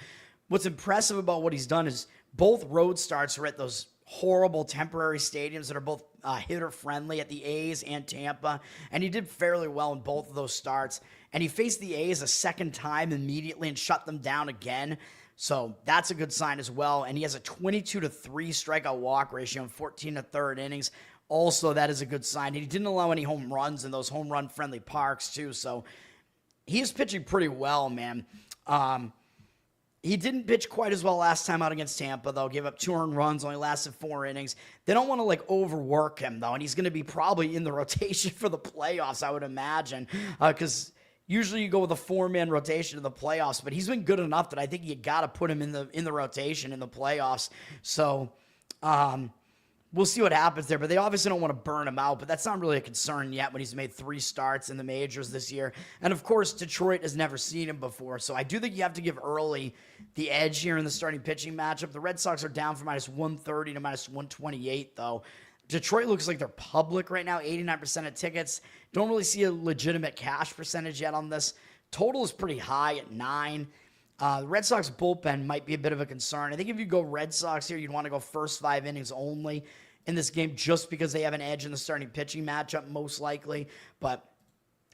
Speaker 1: what's impressive about what he's done is both road starts are at those horrible temporary stadiums that are both hitter-friendly at the A's and Tampa. And he did fairly well in both of those starts. And he faced the A's a second time immediately and shut them down again. So that's a good sign as well. And he has a 22-3 strikeout walk ratio in 14 1/3 innings. Also, that is a good sign. And he didn't allow any home runs in those home run-friendly parks, too. So he's pitching pretty well, man. He didn't pitch quite as well last time out against Tampa, though. Gave up 2 earned runs, only lasted 4 innings. They don't want to, overwork him, though. And he's going to be probably in the rotation for the playoffs, I would imagine. Because usually you go with a 4-man rotation in the playoffs. But he's been good enough that I think you got to put him in the rotation in the playoffs. So, we'll see what happens there, but they obviously don't want to burn him out, but that's not really a concern yet when he's made 3 starts in the majors this year. And, of course, Detroit has never seen him before, so I do think you have to give Early the edge here in the starting pitching matchup. The Red Sox are down from -130 to -128, though. Detroit looks like they're public right now, 89% of tickets. Don't really see a legitimate cash percentage yet on this. Total is pretty high at 9. The Red Sox bullpen might be a bit of a concern. I think if you go Red Sox here, you'd want to go first 5 innings only in this game just because they have an edge in the starting pitching matchup, most likely. But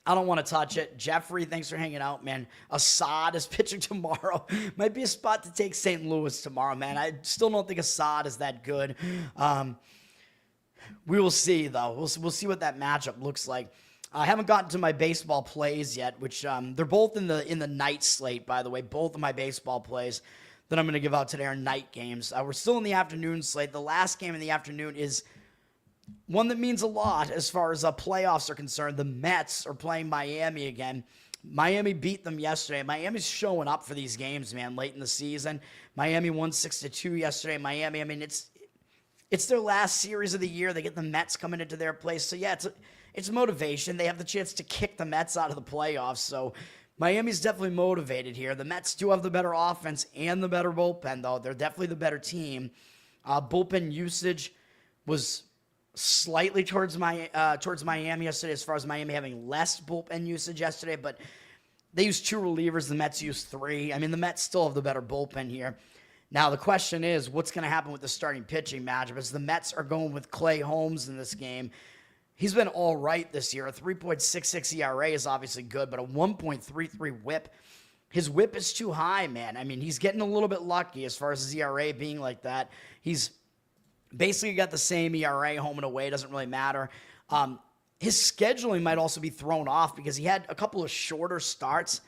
Speaker 1: I don't want to touch it. Jeffrey, thanks for hanging out, man. Assad is pitching tomorrow. Might be a spot to take St. Louis tomorrow, man. I still don't think Assad is that good. We will see, though. We'll see what that matchup looks like. I haven't gotten to my baseball plays yet, which they're both in the night slate, by the way. Both of my baseball plays that I'm going to give out today are night games. We're still in the afternoon slate. The last game in the afternoon is one that means a lot as far as playoffs are concerned. The Mets are playing Miami again. Miami beat them yesterday. Miami's showing up for these games, man, late in the season. Miami won 6-2 yesterday. Miami, I mean, it's their last series of the year. They get the Mets coming into their place. So, yeah, it's motivation. They have the chance to kick the Mets out of the playoffs. So, Miami's definitely motivated here. The Mets do have the better offense and the better bullpen, though. They're definitely the better team. Bullpen usage was slightly towards Miami yesterday, as far as Miami having less bullpen usage yesterday, but they used 2 relievers. The Mets used 3. I mean, the Mets still have the better bullpen here. Now, the question is, what's going to happen with the starting pitching matchup? As the Mets are going with Clay Holmes in this game. He's been all right this year. A 3.66 ERA is obviously good, but a 1.33 whip. His whip is too high, man. I mean, he's getting a little bit lucky as far as his ERA being like that. He's basically got the same ERA home and away. Doesn't really matter. His scheduling might also be thrown off because he had a couple of shorter starts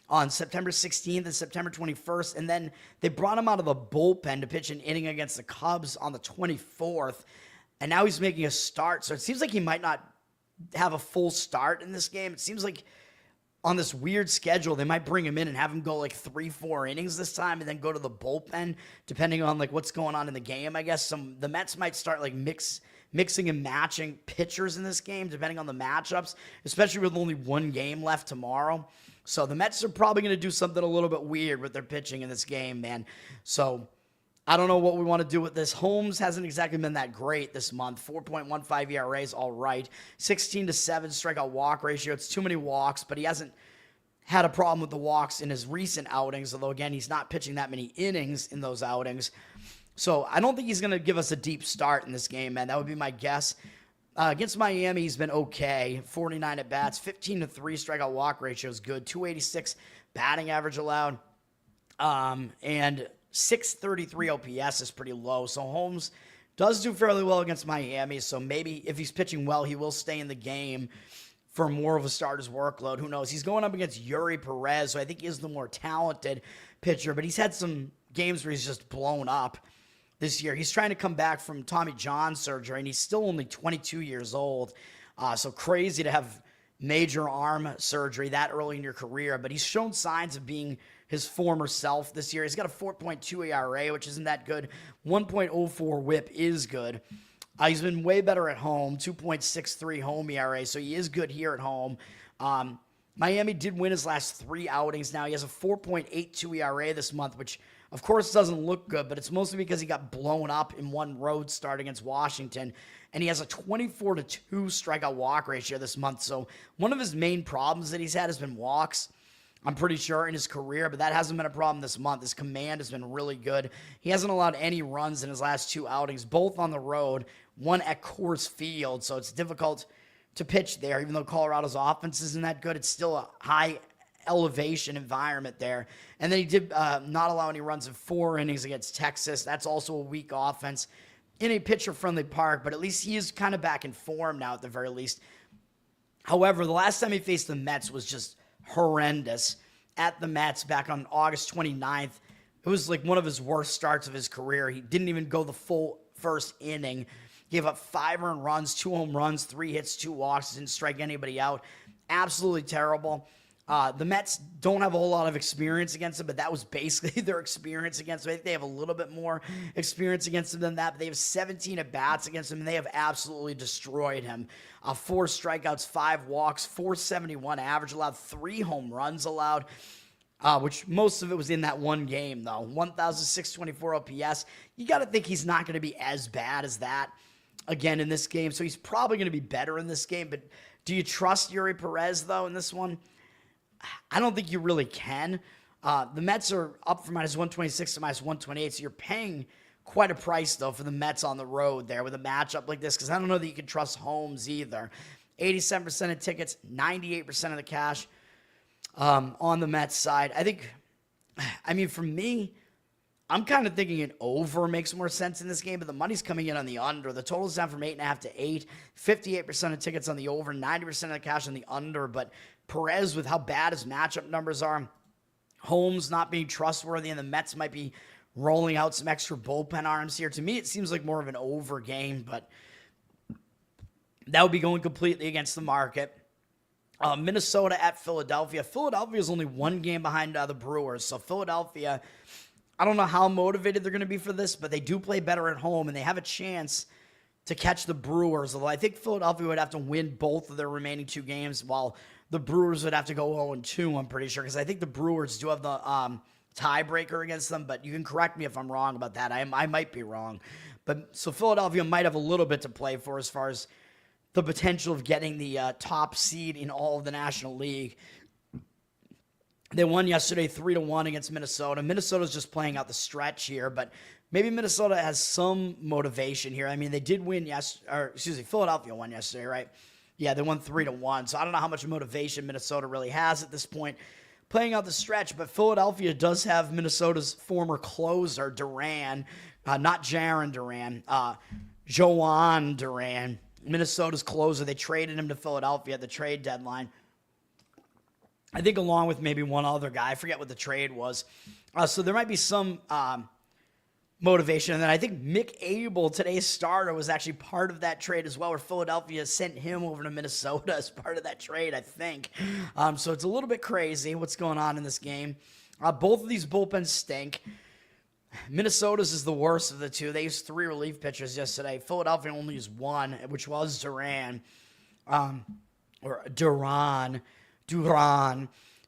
Speaker 1: on September 16th and September 21st, and then they brought him out of the bullpen to pitch an inning against the Cubs on the 24th. And now he's making a start. So it seems like he might not have a full start in this game. It seems like on this weird schedule, they might bring him in and have him go 3-4 innings this time and then go to the bullpen, depending on what's going on in the game, I guess. The Mets might start mixing and matching pitchers in this game, depending on the matchups, especially with only 1 game left tomorrow. So the Mets are probably going to do something a little bit weird with their pitching in this game, man. So I don't know what we want to do with this. Holmes hasn't exactly been that great this month. 4.15 ERA is all right. 16-7 strikeout walk ratio. It's too many walks, but he hasn't had a problem with the walks in his recent outings, although, again, he's not pitching that many innings in those outings. So I don't think he's going to give us a deep start in this game, man. That would be my guess. Against Miami, he's been okay. 49 at-bats. 15-3 strikeout walk ratio is good. 286 batting average allowed. And 633 OPS is pretty low. So Holmes does do fairly well against Miami. So maybe if he's pitching well, he will stay in the game for more of a starter's workload. Who knows? He's going up against Yuri Perez, so I think he is the more talented pitcher. But he's had some games where he's just blown up this year. He's trying to come back from Tommy John surgery, and he's still only 22 years old. So crazy to have major arm surgery that early in your career, but he's shown signs of being his former self this year. He's got a 4.2 ERA, which isn't that good. 1.04 whip is good. He's been way better at home, 2.63 home ERA, so he is good here at home. Miami did win his last 3 outings now. He has a 4.82 ERA this month, which of course doesn't look good, but it's mostly because he got blown up in one road start against Washington, and he has a 24-2 strikeout walk ratio this month. So one of his main problems that he's had has been walks, I'm pretty sure, in his career, but that hasn't been a problem this month. His command has been really good. He hasn't allowed any runs in his last 2 outings, both on the road, one at Coors Field, so it's difficult to pitch there. Even though Colorado's offense isn't that good, it's still a high elevation environment there. And then he did not allow any runs in 4 innings against Texas. That's also a weak offense in a pitcher-friendly park, but at least he is kind of back in form now at the very least. However, the last time he faced the Mets was just horrendous at the Mets back on August 29th. It was like one of his worst starts of his career. He didn't even go the full first inning. Gave up 5 earned runs, 2 home runs, 3 hits, 2 walks, didn't strike anybody out. Absolutely terrible. The Mets don't have a whole lot of experience against him, but that was basically their experience against him. I think they have a little bit more experience against him than that, but they have 17 at-bats against him, and they have absolutely destroyed him. 4 strikeouts, 5 walks, 471 average allowed, 3 home runs allowed, which most of it was in that one game, though. 1,624 OPS. You got to think he's not going to be as bad as that again in this game, so he's probably going to be better in this game, but do you trust Yuri Perez, though, in this one? I don't think you really can. The Mets are up from minus 126 to minus 128, so you're paying quite a price, though, for the Mets on the road there with a matchup like this, because I don't know that you can trust Holmes either. 87% of tickets, 98% of the cash on the Mets side. I mean, for me, I'm kind of thinking an over makes more sense in this game, but the money's coming in on the under. The total's down from 8.5 to 8. 58% of tickets on the over, 90% of the cash on the under, but Perez, with how bad his matchup numbers are, Holmes not being trustworthy, and the Mets might be rolling out some extra bullpen arms here. To me, it seems like more of an over game, but that would be going completely against the market. Minnesota at Philadelphia. Philadelphia is only 1 game behind the Brewers, so Philadelphia, I don't know how motivated they're going to be for this, but they do play better at home, and they have a chance to catch the Brewers, although I think Philadelphia would have to win both of their remaining 2 games, while the Brewers would have to go 0-2, I'm pretty sure, because I think the Brewers do have the tiebreaker against them, but you can correct me if I'm wrong about that. I might be wrong. So Philadelphia might have a little bit to play for as far as the potential of getting the top seed in all of the National League. They won yesterday 3-1 against Minnesota. Minnesota's just playing out the stretch here, but maybe Minnesota has some motivation here. I mean, they did win Philadelphia won yesterday, right? Yeah, they won 3-1. So I don't know how much motivation Minnesota really has at this point playing out the stretch, but Philadelphia does have Minnesota's former closer, Duran, not Jaron Duran, Joan Duran, Minnesota's closer. They traded him to Philadelphia at the trade deadline. I think along with maybe one other guy. I forget what the trade was. So there might be some motivation. And then I think Mick Abel, today's starter, was actually part of that trade as well, where Philadelphia sent him over to Minnesota as part of that trade, I think. So it's a little bit crazy what's going on in this game. Both of these bullpens stink. Minnesota's is the worst of the 2. They used 3 relief pitchers yesterday. Philadelphia only used 1, which was Duran.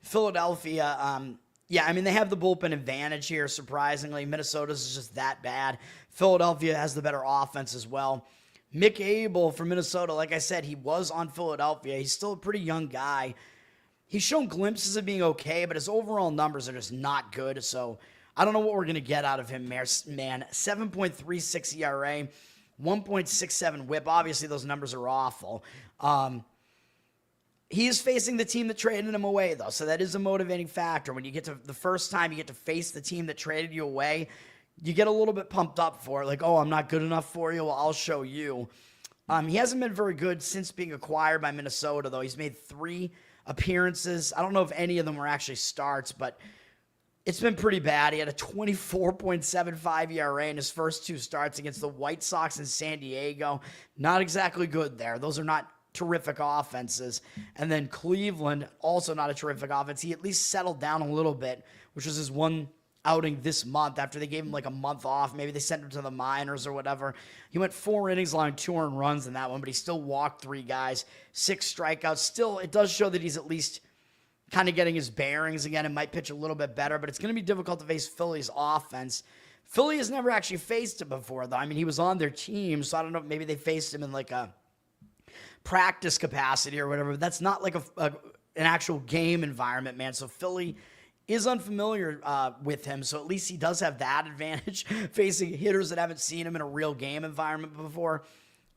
Speaker 1: Philadelphia, I mean, they have the bullpen advantage here, surprisingly. Minnesota's is just that bad. Philadelphia has the better offense as well. Mick Abel from Minnesota, like I said, he was on Philadelphia. He's still a pretty young guy. He's shown glimpses of being okay, but his overall numbers are just not good. So I don't know what we're going to get out of him, man. 7.36 ERA, 1.67 whip. Obviously, those numbers are awful. He is facing the team that traded him away, though, so that is a motivating factor. When you get to the first time you get to face the team that traded you away, you get a little bit pumped up for it, like, oh, I'm not good enough for you, well, I'll show you. He hasn't been very good since being acquired by Minnesota, though. He's made 3 appearances. I don't know if any of them were actually starts, but it's been pretty bad. He had a 24.75 ERA in his first 2 starts against the White Sox in San Diego. Not exactly good there. Those are not terrific offenses. And then Cleveland, also not a terrific offense. He at least settled down a little bit, which was his one outing this month after they gave him like a month off. Maybe they sent him to the minors or whatever. He went 4 innings, allowing 2 earned runs in that one, but he still walked 3 guys, 6 strikeouts. Still, it does show that he's at least kind of getting his bearings again and might pitch a little bit better, but it's going to be difficult to face Philly's offense. Philly has never actually faced him before, though. I mean, he was on their team, so I don't know, maybe they faced him in like a practice capacity or whatever, but that's not like an actual game environment, man. So Philly is unfamiliar with him, so at least he does have that advantage facing hitters that haven't seen him in a real game environment before.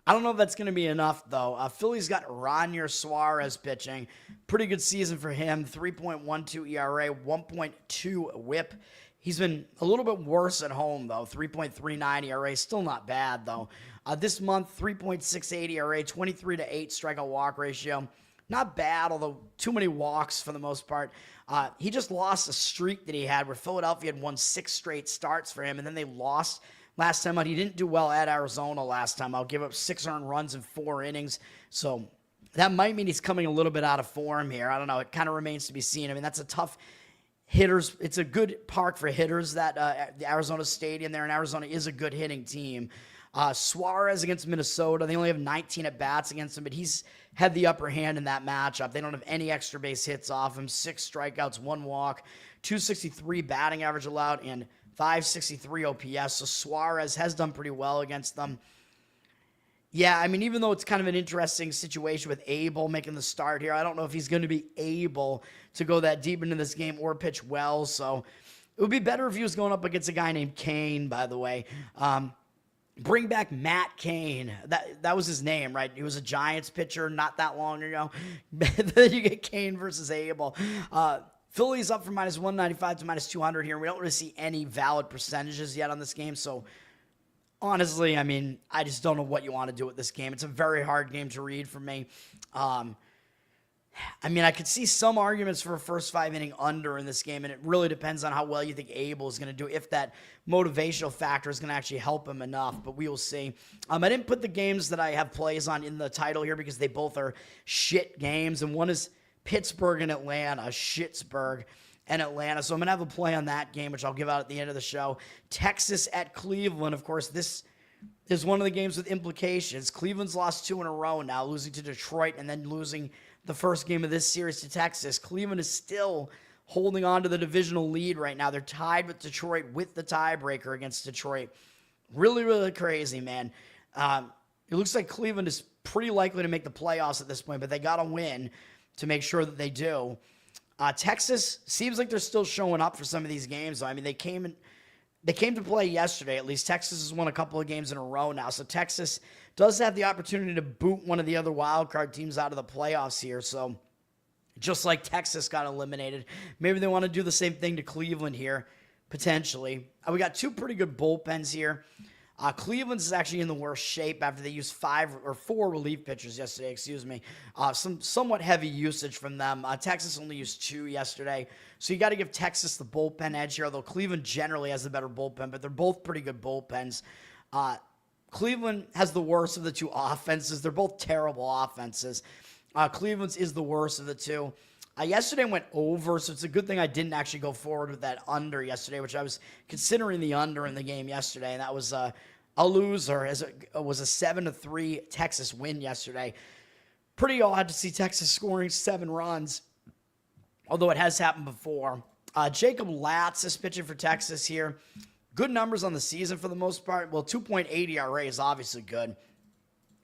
Speaker 1: I don't know if that's going to be enough, though. Philly's got Ronier Suarez pitching. Pretty good season for him. 3.12 ERA, 1.2 whip. He's been a little bit worse at home, though. 3.39 ERA. Still not bad, though. This month, 3.68 ERA, 23-8 strikeout walk ratio. Not bad, although too many walks for the most part. He just lost a streak that he had where Philadelphia had won 6 straight starts for him, and then they lost last time out. He didn't do well at Arizona last time. I'll give up 6 earned runs in 4 innings. So that might mean he's coming a little bit out of form here. I don't know. It kind of remains to be seen. I mean, that's a tough hitters. It's a good park for hitters, that the Arizona Stadium there, and Arizona is a good hitting team. Suarez against Minnesota, they only have 19 at-bats against him, but he's had the upper hand in that matchup. They don't have any extra base hits off him. 6 strikeouts, 1 walk, 263 batting average allowed, and 563 OPS. So Suarez has done pretty well against them. Yeah, I mean, even though it's kind of an interesting situation with Abel making the start here, I don't know if he's going to be able to go that deep into this game or pitch well. So it would be better if he was going up against a guy named Kane, by the way. Bring back Matt Cain. That was his name, right? He was a Giants pitcher not that long ago. Then you get Kane versus Abel. Philly's up from minus 195 to minus 200 here. We don't really see any valid percentages yet on this game. So, honestly, I mean, I just don't know what you want to do with this game. It's a very hard game to read for me. I mean, I could see some arguments for a first 5-inning under in this game, and it really depends on how well you think Abel is going to do, if that motivational factor is going to actually help him enough, but we will see. I didn't put the games that I have plays on in the title here because they both are shit games, and one is Pittsburgh and Atlanta, Schittsburg and Atlanta, so I'm going to have a play on that game, which I'll give out at the end of the show. Texas at Cleveland, of course, this is one of the games with implications. Cleveland's lost 2 in a row now, losing to Detroit and then losing the first game of this series to Texas. Cleveland is still holding on to the divisional lead right now. They're tied with Detroit with the tiebreaker against Detroit. Really, really crazy, man. It looks like Cleveland is pretty likely to make the playoffs at this point, but they got to win to make sure that they do. Texas seems like they're still showing up for some of these games, though. I mean, they came to play yesterday. At least Texas has won a couple of games in a row now. So Texas does have the opportunity to boot one of the other wild card teams out of the playoffs here. So just like Texas got eliminated, maybe they want to do the same thing to Cleveland here, potentially. We got 2 pretty good bullpens here. Cleveland's is actually in the worst shape after they used 4 relief pitchers yesterday, some somewhat heavy usage from them. Texas only used 2 yesterday. So you got to give Texas the bullpen edge here, although Cleveland generally has the better bullpen, but they're both pretty good bullpens. Cleveland has the worst of the 2 offenses. They're both terrible offenses. Cleveland's is the worst of the 2. Yesterday went over, so it's a good thing I didn't actually go forward with that under yesterday, which I was considering the under in the game yesterday, and that was a loser, as it was a 7-3 Texas win yesterday. Pretty odd to see Texas scoring 7 runs, although it has happened before. Jacob Latz is pitching for Texas here. Good numbers on the season for the most part. Well, 2.8 ERA is obviously good.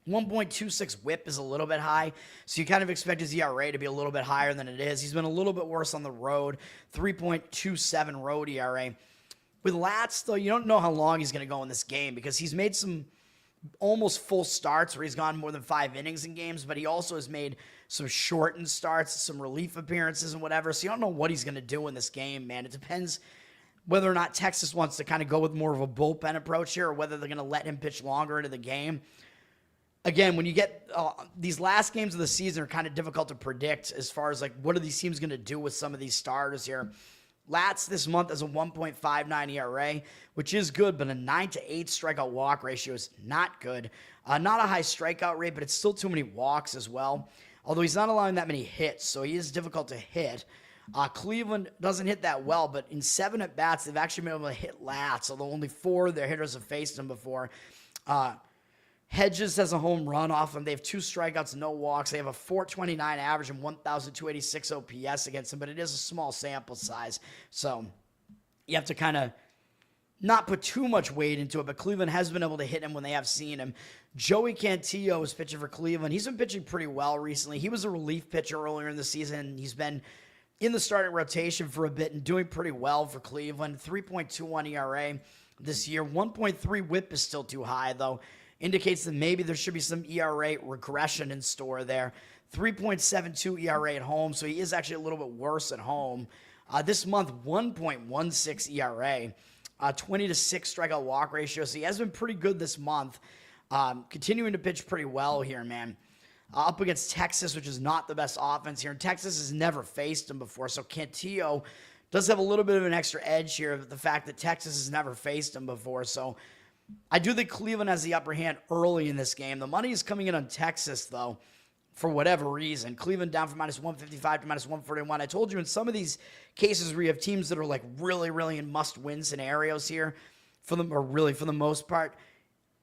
Speaker 1: 1.26 whip is a little bit high, so you kind of expect his ERA to be a little bit higher than it is. He's been a little bit worse on the road, 3.27 road ERA. With Latz, though, you don't know how long he's going to go in this game because he's made some almost full starts where he's gone more than 5 innings in games, but he also has made some shortened starts, some relief appearances and whatever, so you don't know what he's going to do in this game, man. It depends whether or not Texas wants to kind of go with more of a bullpen approach here or whether they're going to let him pitch longer into the game. Again, when you get these last games of the season are kind of difficult to predict as far as like what are these teams going to do with some of these starters here. Lats this month as a 1.59 ERA, which is good, but a 9-8 strikeout walk ratio is not good. Not a high strikeout rate, but it's still too many walks as well. Although he's not allowing that many hits, so he is difficult to hit. Cleveland doesn't hit that well, but in 7 at-bats, they've actually been able to hit Lats, although only 4 of their hitters have faced him before. Hedges has a home run off him. They have 2 strikeouts, no walks. They have a 429 average and 1,286 OPS against him, but it is a small sample size. So you have to kind of not put too much weight into it, but Cleveland has been able to hit him when they have seen him. Joey Cantillo is pitching for Cleveland. He's been pitching pretty well recently. He was a relief pitcher earlier in the season. He's been in the starting rotation for a bit and doing pretty well for Cleveland. 3.21 ERA this year. 1.3 whip is still too high, though. Indicates that maybe there should be some ERA regression in store there. 3.72 ERA at home, so he is actually a little bit worse at home. This month, 1.16 ERA. 20-6 strikeout walk ratio, so he has been pretty good this month. Continuing to pitch pretty well here, man. Up against Texas, which is not the best offense here. And Texas has never faced him before, so Cantillo does have a little bit of an extra edge here, the fact that Texas has never faced him before. So I do think Cleveland has the upper hand early in this game. The money is coming in on Texas, though, for whatever reason. Cleveland down from -155 to -141. I told you in some of these cases where you have teams that are like really, really in must-win scenarios here, for them, or really for the most part,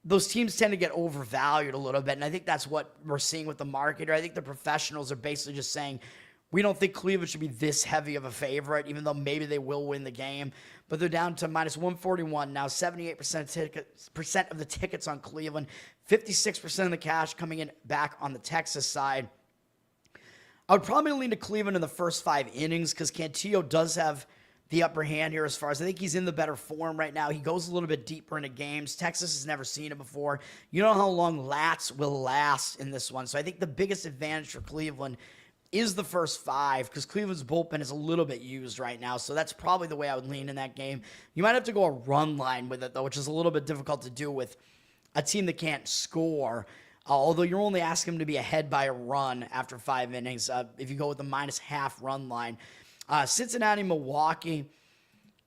Speaker 1: those teams tend to get overvalued a little bit, and I think that's what we're seeing with the market. I think the professionals are basically just saying, we don't think Cleveland should be this heavy of a favorite, even though maybe they will win the game. But they're down to -141 now, 78% of the tickets on Cleveland, 56% of the cash coming in back on the Texas side. I would probably lean to Cleveland in the first 5 innings because Cantillo does have the upper hand here as far as I think he's in the better form right now. He goes a little bit deeper into games. Texas has never seen it before. You know how long Lats will last in this one. So I think the biggest advantage for Cleveland is the first 5 because Cleveland's bullpen is a little bit used right now. So that's probably the way I would lean in that game. You might have to go a run line with it, though, which is a little bit difficult to do with a team that can't score. Although you're only asking them to be ahead by a run after 5 innings if you go with the -half run line. Cincinnati, Milwaukee.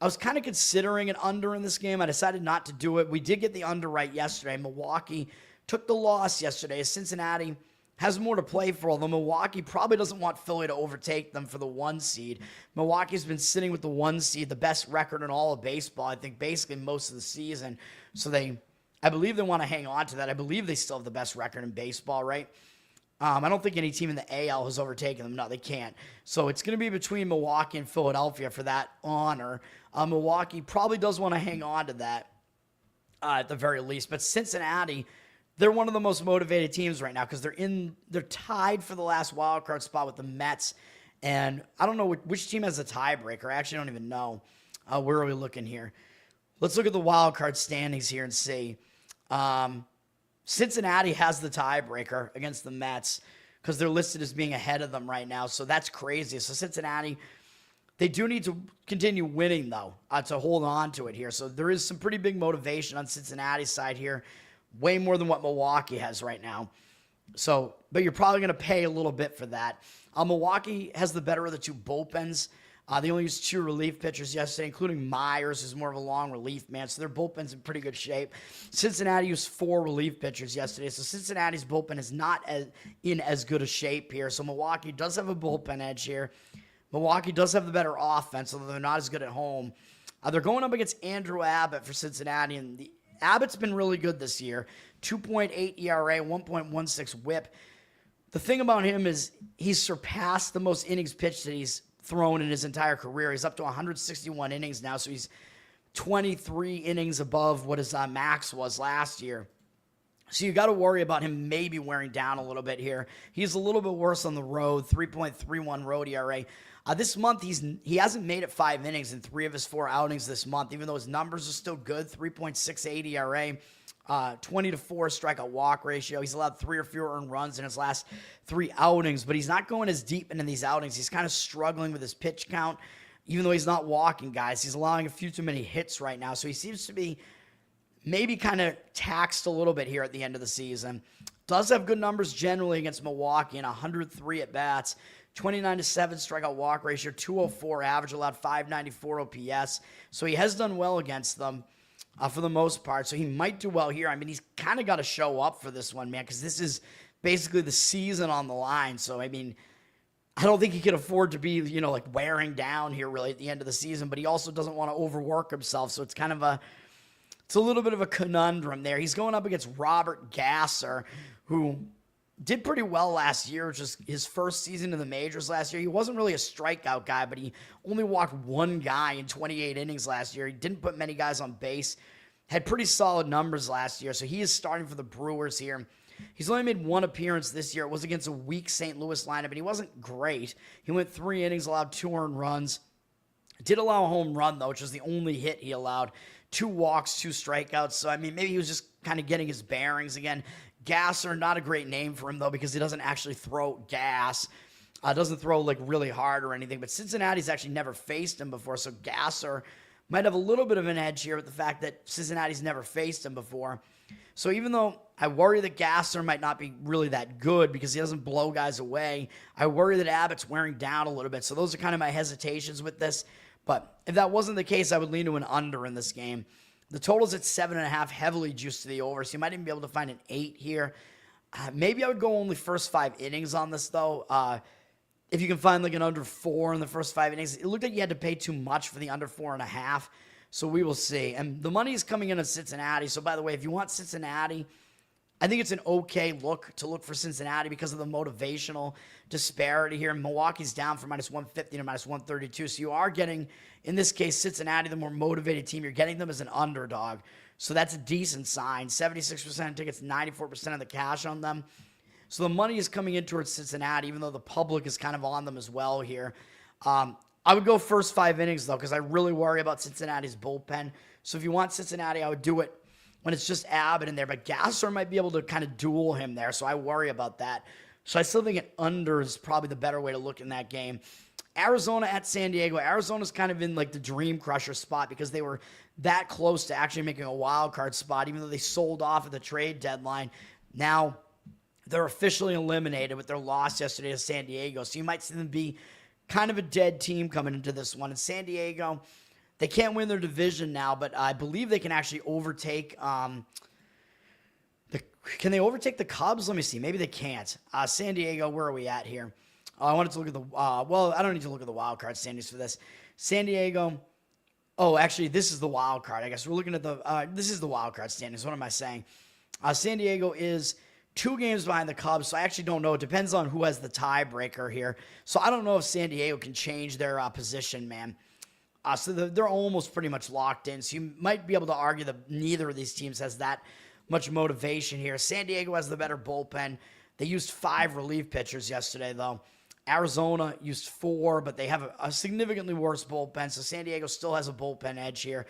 Speaker 1: I was kind of considering an under in this game. I decided not to do it. We did get the under right yesterday. Milwaukee took the loss yesterday. Cincinnati has more to play for, although Milwaukee probably doesn't want Philly to overtake them for the 1 seed. Milwaukee's been sitting with the 1 seed, the best record in all of baseball, I think basically most of the season. So I believe they want to hang on to that. I believe they still have the best record in baseball, right? I don't think any team in the AL has overtaken them. No, they can't. So it's going to be between Milwaukee and Philadelphia for that honor. Milwaukee probably does want to hang on to that at the very least. But Cincinnati, they're one of the most motivated teams right now because they're tied for the last wild card spot with the Mets. And I don't know which team has a tiebreaker. I actually don't even know. Where are we looking here? Let's look at the wild card standings here and see. Cincinnati has the tiebreaker against the Mets because they're listed as being ahead of them right now. So that's crazy. So Cincinnati, they do need to continue winning, though, to hold on to it here. So there is some pretty big motivation on Cincinnati's side here, way more than what Milwaukee has right now. So, but you're probably going to pay a little bit for that. Milwaukee has the better of the 2 bullpens. They only used 2 relief pitchers yesterday, including Myers, who's more of a long relief man. So their bullpen's in pretty good shape. Cincinnati used 4 relief pitchers yesterday. So Cincinnati's bullpen is not in as good a shape here. So Milwaukee does have a bullpen edge here. Milwaukee does have the better offense, although they're not as good at home. They're going up against Andrew Abbott for Cincinnati, and Abbott's been really good this year. 2.8 ERA, 1.16 whip. The thing about him is he's surpassed the most innings pitched that he's thrown in his entire career. He's up to 161 innings now, so he's 23 innings above what his max was last year. So you got to worry about him maybe wearing down a little bit here. He's a little bit worse on the road, 3.31 road ERA. This month, he hasn't made it 5 innings in 3 of his 4 outings this month, even though his numbers are still good, 3.68 ERA. 20-4 strikeout walk ratio. He's allowed 3 or fewer earned runs in his last 3 outings, but he's not going as deep into these outings. He's kind of struggling with his pitch count, even though he's not walking guys. He's allowing a few too many hits right now, so he seems to be maybe kind of taxed a little bit here at the end of the season. Does have good numbers generally against Milwaukee in 103 at-bats, 29-7 strikeout walk ratio, 204 average allowed, 594 OPS. So he has done well against them for the most part. So he might do well here. I mean, he's kind of got to show up for this one, man, because this is basically the season on the line. So, I mean, I don't think he can afford to be, like wearing down here really at the end of the season, but he also doesn't want to overwork himself. So it's kind of it's a little bit of a conundrum there. He's going up against Robert Gasser, who did pretty well last year, which was his first season in the majors last year. He wasn't really a strikeout guy, but he only walked one guy in 28 innings last year. He didn't put many guys on base. Had pretty solid numbers last year, so he is starting for the Brewers here. He's only made one appearance this year. It was against a weak St. Louis lineup, and he wasn't great. He went 3 innings, allowed 2 earned runs. Did allow a home run, though, which was the only hit he allowed. 2 walks, 2 strikeouts. So, I mean, maybe he was just kind of getting his bearings again. Gasser, not a great name for him, though, because he doesn't actually throw gas. Doesn't throw, like, really hard or anything. But Cincinnati's actually never faced him before, so Gasser might have a little bit of an edge here with the fact that Cincinnati's never faced him before. So even though I worry that Gasser might not be really that good because he doesn't blow guys away, I worry that Abbott's wearing down a little bit. So those are kind of my hesitations with this. But if that wasn't the case, I would lean to an under in this game. The total's at 7.5, heavily juiced to the over, so you might even be able to find an 8 here. Maybe I would go only first 5 innings on this, though. If you can find like an under 4 in the first 5 innings. It looked like you had to pay too much for the under 4.5, so we will see. And the money is coming in at Cincinnati. So, by the way, if you want Cincinnati, I think it's an okay look for Cincinnati because of the motivational disparity here. Milwaukee's down from -150 to -132. So you are getting, in this case, Cincinnati, the more motivated team. You're getting them as an underdog. So that's a decent sign. 76% of tickets, 94% of the cash on them. So the money is coming in towards Cincinnati, even though the public is kind of on them as well here. I would go first 5 innings, though, because I really worry about Cincinnati's bullpen. So if you want Cincinnati, I would do it when it's just Abbott in there. But Gasser might be able to kind of duel him there, so I worry about that. So I still think an under is probably the better way to look in that game. Arizona at San Diego. Arizona's kind of in like the dream crusher spot because they were that close to actually making a wild card spot, even though they sold off at the trade deadline. Now they're officially eliminated with their loss yesterday to San Diego. So you might see them be kind of a dead team coming into this one. In San Diego, they can't win their division now, but I believe they can actually overtake can they overtake the Cubs? Let me see. Maybe they can't. San Diego, where are we at here? I wanted to look at the well, I don't need to look at the wild card standings for this. San Diego. Oh, actually, this is the wild card. I guess we're looking at the this is the wild card standings. What am I saying? San Diego is 2 games behind the Cubs, so I actually don't know. It depends on who has the tiebreaker here. So I don't know if San Diego can change their position, man. So they're almost pretty much locked in. So you might be able to argue that neither of these teams has that much motivation here. San Diego has the better bullpen. They used 5 relief pitchers yesterday, though. Arizona used 4, but they have a significantly worse bullpen, so San Diego still has a bullpen edge here.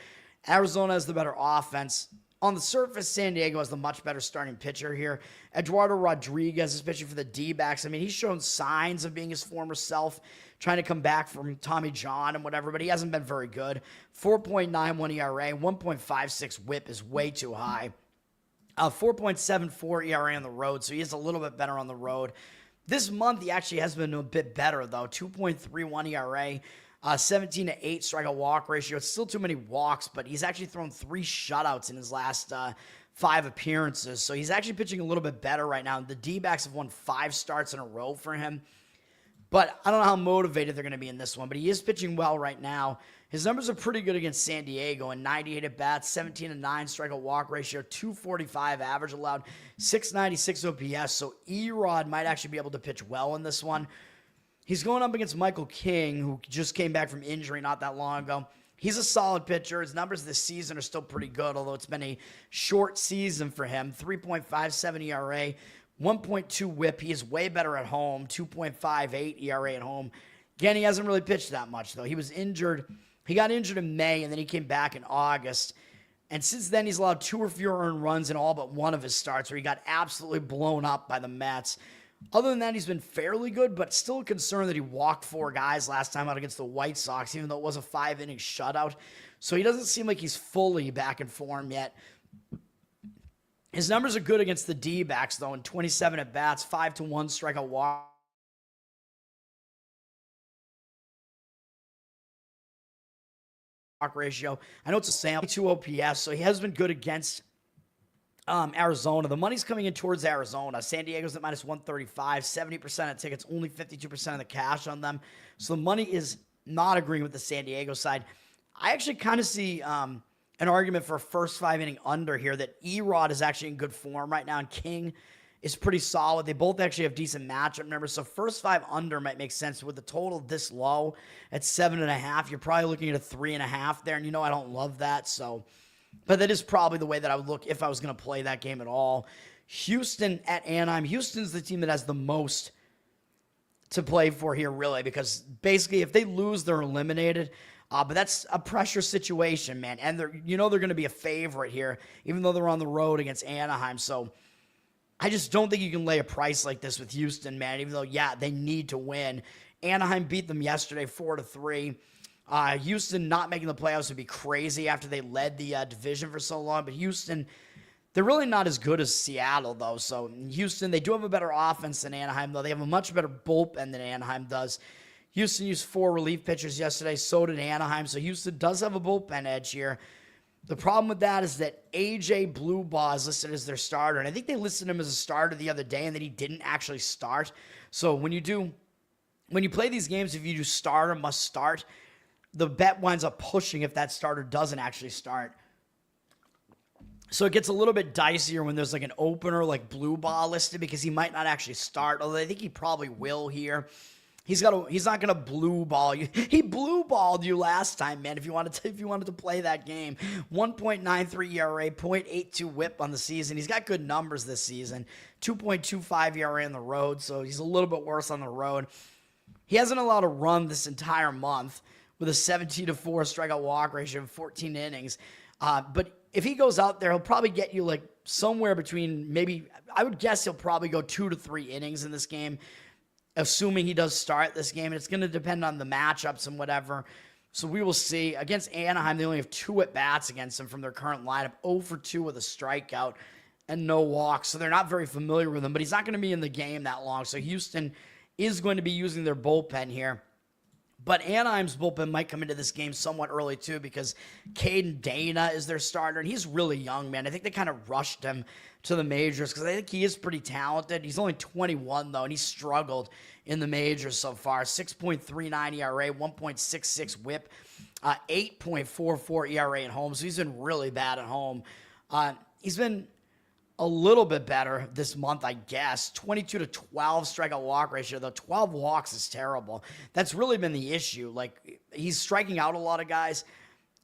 Speaker 1: Arizona has the better offense. On the surface, San Diego has the much better starting pitcher here. Eduardo Rodriguez is pitching for the D-backs. I mean, he's shown signs of being his former self, trying to come back from Tommy John and whatever, but he hasn't been very good. 4.91 ERA, 1.56 whip is way too high. 4.74 ERA on the road, so he is a little bit better on the road. This month, he actually has been a bit better, though. 2.31 ERA, 17-8 strikeout walk ratio. It's still too many walks, but he's actually thrown 3 shutouts in his last 5 appearances. So he's actually pitching a little bit better right now. The D-backs have won 5 starts in a row for him. But I don't know how motivated they're going to be in this one. But he is pitching well right now. His numbers are pretty good against San Diego. In 98 at-bats, 17-9 strikeout walk ratio, 245 average allowed, 696 OPS. So Erod might actually be able to pitch well in this one. He's going up against Michael King, who just came back from injury not that long ago. He's a solid pitcher. His numbers this season are still pretty good, although it's been a short season for him. 3.57 ERA, 1.2 whip. He is way better at home, 2.58 ERA at home. Again, he hasn't really pitched that much, though. He was injured. He got injured in May, and then he came back in August. And since then, he's allowed 2 or fewer earned runs in all but one of his starts, where he got absolutely blown up by the Mets. Other than that, he's been fairly good, but still a concern that he walked 4 guys last time out against the White Sox, even though it was a 5-inning shutout. So he doesn't seem like he's fully back in form yet. His numbers are good against the D-backs, though, in 27 at-bats, 5-1 strikeout walk walk ratio. I know it's a sample, 2 OPS, so he has been good against Arizona. The money's coming in towards Arizona. San Diego's at minus 135, 70% of tickets, only 52% of the cash on them. So the money is not agreeing with the San Diego side. I actually kind of see an argument for a first 5-inning under here, that Erod is actually in good form right now, and King is pretty solid. They both actually have decent matchup numbers, so first 5 under might make sense. With the total this low at 7.5, you're probably looking at a 3.5 there, and I don't love that, so... But that is probably the way that I would look if I was going to play that game at all. Houston at Anaheim. Houston's the team that has the most to play for here, really, because basically if they lose, they're eliminated. But that's a pressure situation, man. And they're going to be a favorite here, even though they're on the road against Anaheim. So I just don't think you can lay a price like this with Houston, man, even though, yeah, they need to win. Anaheim beat them yesterday 4-3. Houston not making the playoffs would be crazy after they led the division for so long. But Houston, they're really not as good as Seattle, though. So Houston, they do have a better offense than Anaheim, though. They have a much better bullpen than Anaheim does. Houston used 4 relief pitchers yesterday. So did Anaheim. So Houston does have a bullpen edge here. The problem with that is that A.J. Bluebaugh is listed as their starter. And I think they listed him as a starter the other day and that he didn't actually start. So when you play these games, if you do starter, must start, the bet winds up pushing if that starter doesn't actually start. So it gets a little bit dicier when there's like an opener like Bluebaugh listed, because he might not actually start, although I think he probably will here. He's not going to blue ball you. He blue balled you last time, man, if you wanted to play that game. 1.93 ERA, 0.82 whip on the season. He's got good numbers this season. 2.25 ERA on the road, so he's a little bit worse on the road. He hasn't allowed a run this entire month, with a 17-4 strikeout walk ratio of 14 innings. But if he goes out there, he'll probably get you like somewhere between I would guess he'll probably go 2 to 3 innings in this game, assuming he does start this game. And it's going to depend on the matchups and whatever. So we will see. Against Anaheim, they only have 2 at-bats against him from their current lineup, 0 for 2 with a strikeout and no walks. So they're not very familiar with him, but he's not going to be in the game that long. So Houston is going to be using their bullpen here. But Anaheim's bullpen might come into this game somewhat early, too, because Caden Dana is their starter, and he's really young, man. I think they kind of rushed him to the majors because I think he is pretty talented. He's only 21, though, and he's struggled in the majors so far. 6.39 ERA, 1.66 whip, 8.44 ERA at home, so he's been really bad at home. He's been a little bit better this month, I guess. 22 to 12 strikeout walk ratio, though 12 walks is terrible. That's really been the issue. Like, he's striking out a lot of guys,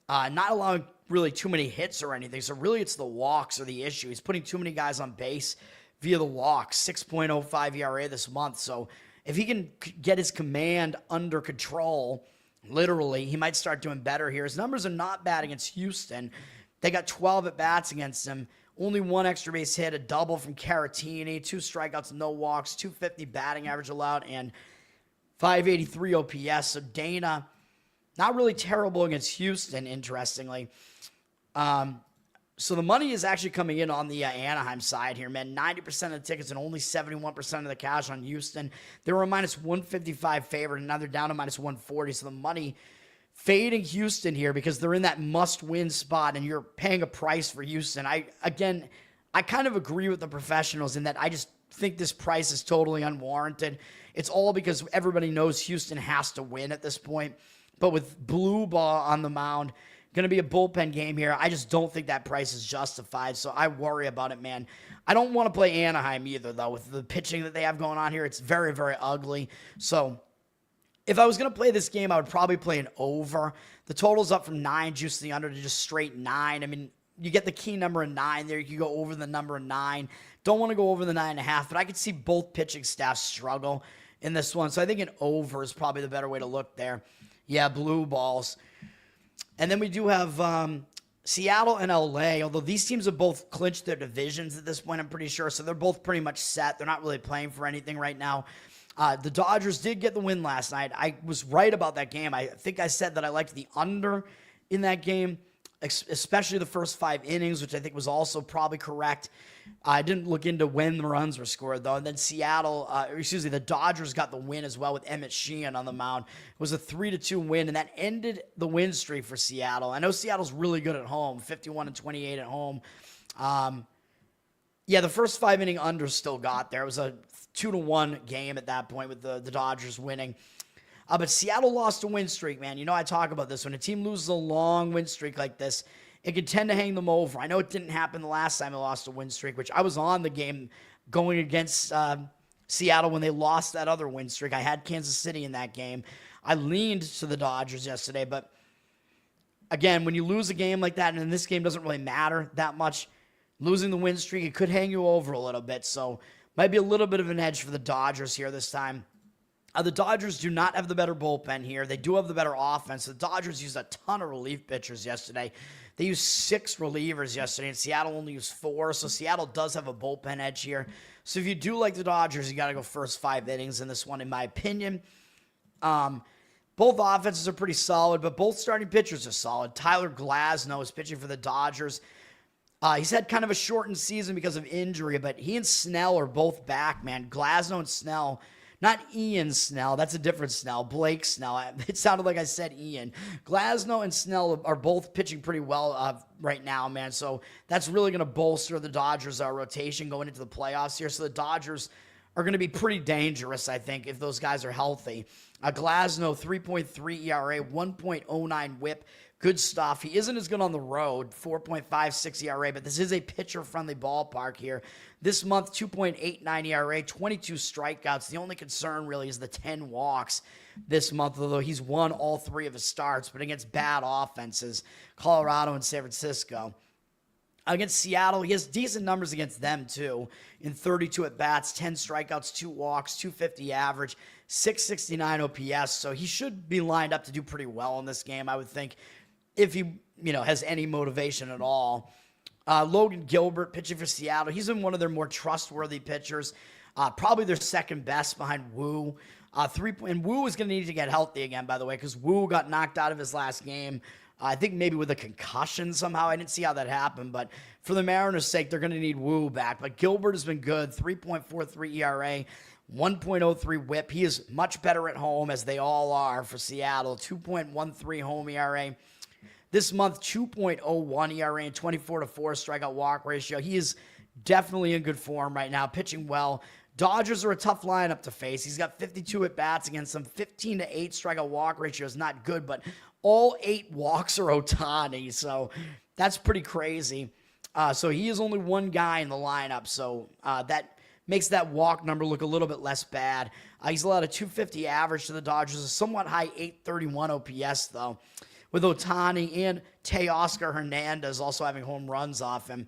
Speaker 1: not allowing really too many hits or anything. So really it's the walks are the issue. He's putting too many guys on base via the walks. 6.05 ERA this month. So if he can get his command under control, literally, he might start doing better here. His numbers are not bad against Houston. They got 12 at-bats against him. Only 1 extra base hit, a double from Caratini, 2 strikeouts, no walks, 250 batting average allowed, and 583 OPS. So Dana, not really terrible against Houston, interestingly. So the money is actually coming in on the Anaheim side here, man. 90% of the tickets and only 71% of the cash on Houston. They were a minus 155 favorite, and now they're down to minus 140. So the money fading Houston here because they're in that must-win spot, and you're paying a price for Houston. I kind of agree with the professionals in that I just think this price is totally unwarranted. It's all because everybody knows Houston has to win at this point. But with Bluebaugh on the mound, going to be a bullpen game here, I just don't think that price is justified, so I worry about it, man. I don't want to play Anaheim either, though. With the pitching that they have going on here, it's very, very ugly. So if I was going to play this game, I would probably play an over. The total's up from 9, juice to the under, to just straight 9. I mean, you get the key number of 9 there. You can go over the number of 9. Don't want to go over the 9.5, but I could see both pitching staffs struggle in this one. So I think an over is probably the better way to look there. Yeah, blue balls. And then we do have Seattle and LA, although these teams have both clinched their divisions at this point, I'm pretty sure. So they're both pretty much set. They're not really playing for anything right now. The Dodgers did get the win last night. I was right about that game. I think I said that I liked the under in that game. especially the first 5 innings, which I think was also probably correct. I didn't look into when the runs were scored, though. And then the Dodgers got the win as well with Emmett Sheehan on the mound. It was a 3-2 win, and that ended the win streak for Seattle. I know Seattle's really good at home, 51-28 at home. The first 5 inning under still got there. It was a 2-1 game at that point with the Dodgers winning. But Seattle lost a win streak, man. You know I talk about this. When a team loses a long win streak like this, it can tend to hang them over. I know it didn't happen the last time they lost a win streak, which I was on the game going against Seattle when they lost that other win streak. I had Kansas City in that game. I leaned to the Dodgers yesterday, but again, when you lose a game like that, and this game doesn't really matter that much, losing the win streak, it could hang you over a little bit. So might be a little bit of an edge for the Dodgers here this time. The Dodgers do not have the better bullpen here. They do have the better offense. The Dodgers used a ton of relief pitchers yesterday. They used 6 relievers yesterday, and Seattle only used 4. So Seattle does have a bullpen edge here. So if you do like the Dodgers, you got to go first 5 innings in this one, in my opinion. Both offenses are pretty solid, but both starting pitchers are solid. Tyler Glasnow is pitching for the Dodgers. He's had kind of a shortened season because of injury, but he and Snell are both back, man. Glasnow and Snell. Not Ian Snell. That's a different Snell. Blake Snell. It sounded like I said Ian. Glasnow and Snell are both pitching pretty well right now, man. So that's really going to bolster the Dodgers' rotation going into the playoffs here. So the Dodgers are going to be pretty dangerous, I think, if those guys are healthy. Glasnow, 3.3 ERA, 1.09 whip. Good stuff. He isn't as good on the road, 4.56 ERA, but this is a pitcher-friendly ballpark here. This month, 2.89 ERA, 22 strikeouts. The only concern really is the 10 walks this month, although he's won all 3 of his starts, but against bad offenses, Colorado and San Francisco. Against Seattle, he has decent numbers against them, too. In 32 at-bats, 10 strikeouts, 2 walks, 250 average, 669 OPS. So he should be lined up to do pretty well in this game, I would think, if he has any motivation at all. Logan Gilbert pitching for Seattle. He's been one of their more trustworthy pitchers. Probably their second best behind Wu. And Wu is going to need to get healthy again, by the way, because Wu got knocked out of his last game. I think maybe with a concussion somehow. I didn't see how that happened, but for the Mariners' sake, they're going to need Wu back. But Gilbert has been good, 3.43 ERA, 1.03 whip. He is much better at home, as they all are for Seattle, 2.13 home ERA. This month, 2.01 ERA and 24-4 strikeout walk ratio. He is definitely in good form right now, pitching well. Dodgers are a tough lineup to face. He's got 52 at-bats against them. 15-8 strikeout walk ratio is not good, but all 8 walks are Ohtani, so that's pretty crazy. So he is only one guy in the lineup, so that makes that walk number look a little bit less bad. He's allowed a 250 average to the Dodgers, a somewhat high 831 OPS, though, with Ohtani and Teoscar Hernandez also having home runs off him.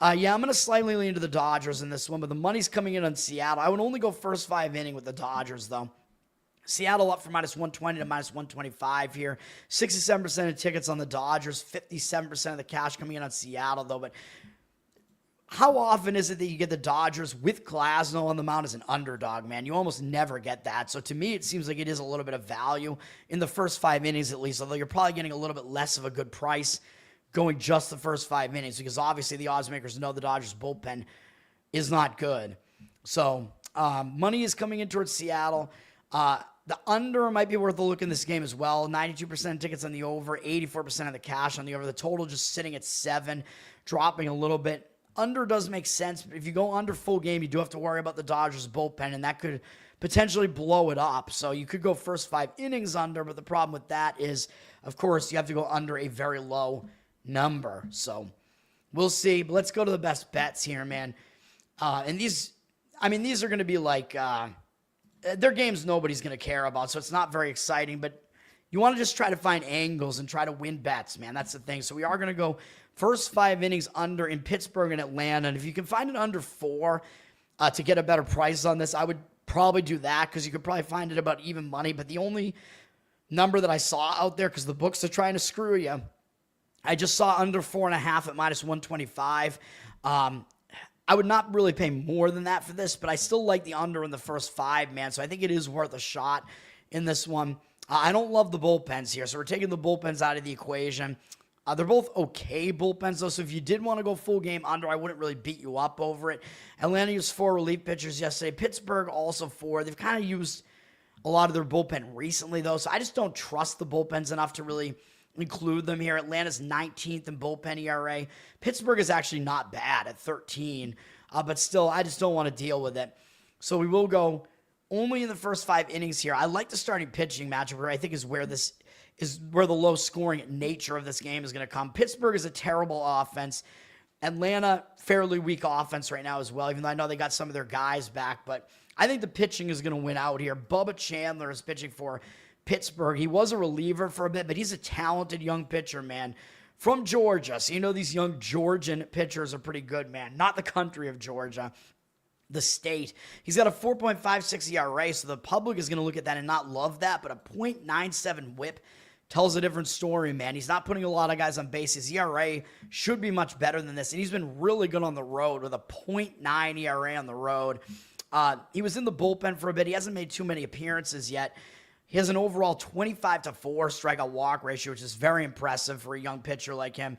Speaker 1: I'm going to slightly lean to the Dodgers in this one, but the money's coming in on Seattle. I would only go first 5 inning with the Dodgers, though. Seattle up from -120 to -125 here. 67% of tickets on the Dodgers, 57% of the cash coming in on Seattle, though. But how often is it that you get the Dodgers with Glasnow on the mound as an underdog, man? You almost never get that. So to me, it seems like it is a little bit of value in the first 5 innings at least, although you're probably getting a little bit less of a good price going just the first 5 innings, because obviously the odds makers know the Dodgers bullpen is not good. So money is coming in towards Seattle. The under might be worth a look in this game as well. 92% of tickets on the over, 84% of the cash on the over. The total just sitting at 7, dropping a little bit. Under does make sense, but if you go under full game, you do have to worry about the Dodgers bullpen, and that could potentially blow it up. So you could go first 5 innings under, but the problem with that is, of course, you have to go under a very low number. So we'll see. But let's go to the best bets here, man. And these are going to be like, they're games nobody's going to care about, so it's not very exciting, but you want to just try to find angles and try to win bets, man. That's the thing. So we are going to go first 5 innings under in Pittsburgh and Atlanta. And if you can find it under 4 to get a better price on this, I would probably do that, because you could probably find it about even money. But the only number that I saw out there, because the books are trying to screw you, I just saw under 4.5 at -125. I would not really pay more than that for this, but I still like the under in the first 5, man. So I think it is worth a shot in this one. I don't love the bullpens here, so we're taking the bullpens out of the equation. They're both okay bullpens, though, so if you did want to go full game under, I wouldn't really beat you up over it. Atlanta used 4 relief pitchers yesterday. Pittsburgh also 4. They've kind of used a lot of their bullpen recently, though, so I just don't trust the bullpens enough to really include them here. Atlanta's 19th in bullpen ERA. Pittsburgh is actually not bad at 13, but still, I just don't want to deal with it. So we will go only in the first 5 innings here. I like the starting pitching matchup, where I think is where the low-scoring nature of this game is going to come. Pittsburgh is a terrible offense. Atlanta, fairly weak offense right now as well, even though I know they got some of their guys back. But I think the pitching is going to win out here. Bubba Chandler is pitching for Pittsburgh. He was a reliever for a bit, but he's a talented young pitcher, man, from Georgia. So you know these young Georgian pitchers are pretty good, man. Not the country of Georgia, the state. He's got a 4.56 ERA, so the public is going to look at that and not love that, but a .97 whip tells a different story, man. He's not putting a lot of guys on base. His ERA should be much better than this, and he's been really good on the road with a .9 ERA on the road. He was in the bullpen for a bit. He hasn't made too many appearances yet. He has an overall 25-4 strikeout walk ratio, which is very impressive for a young pitcher like him.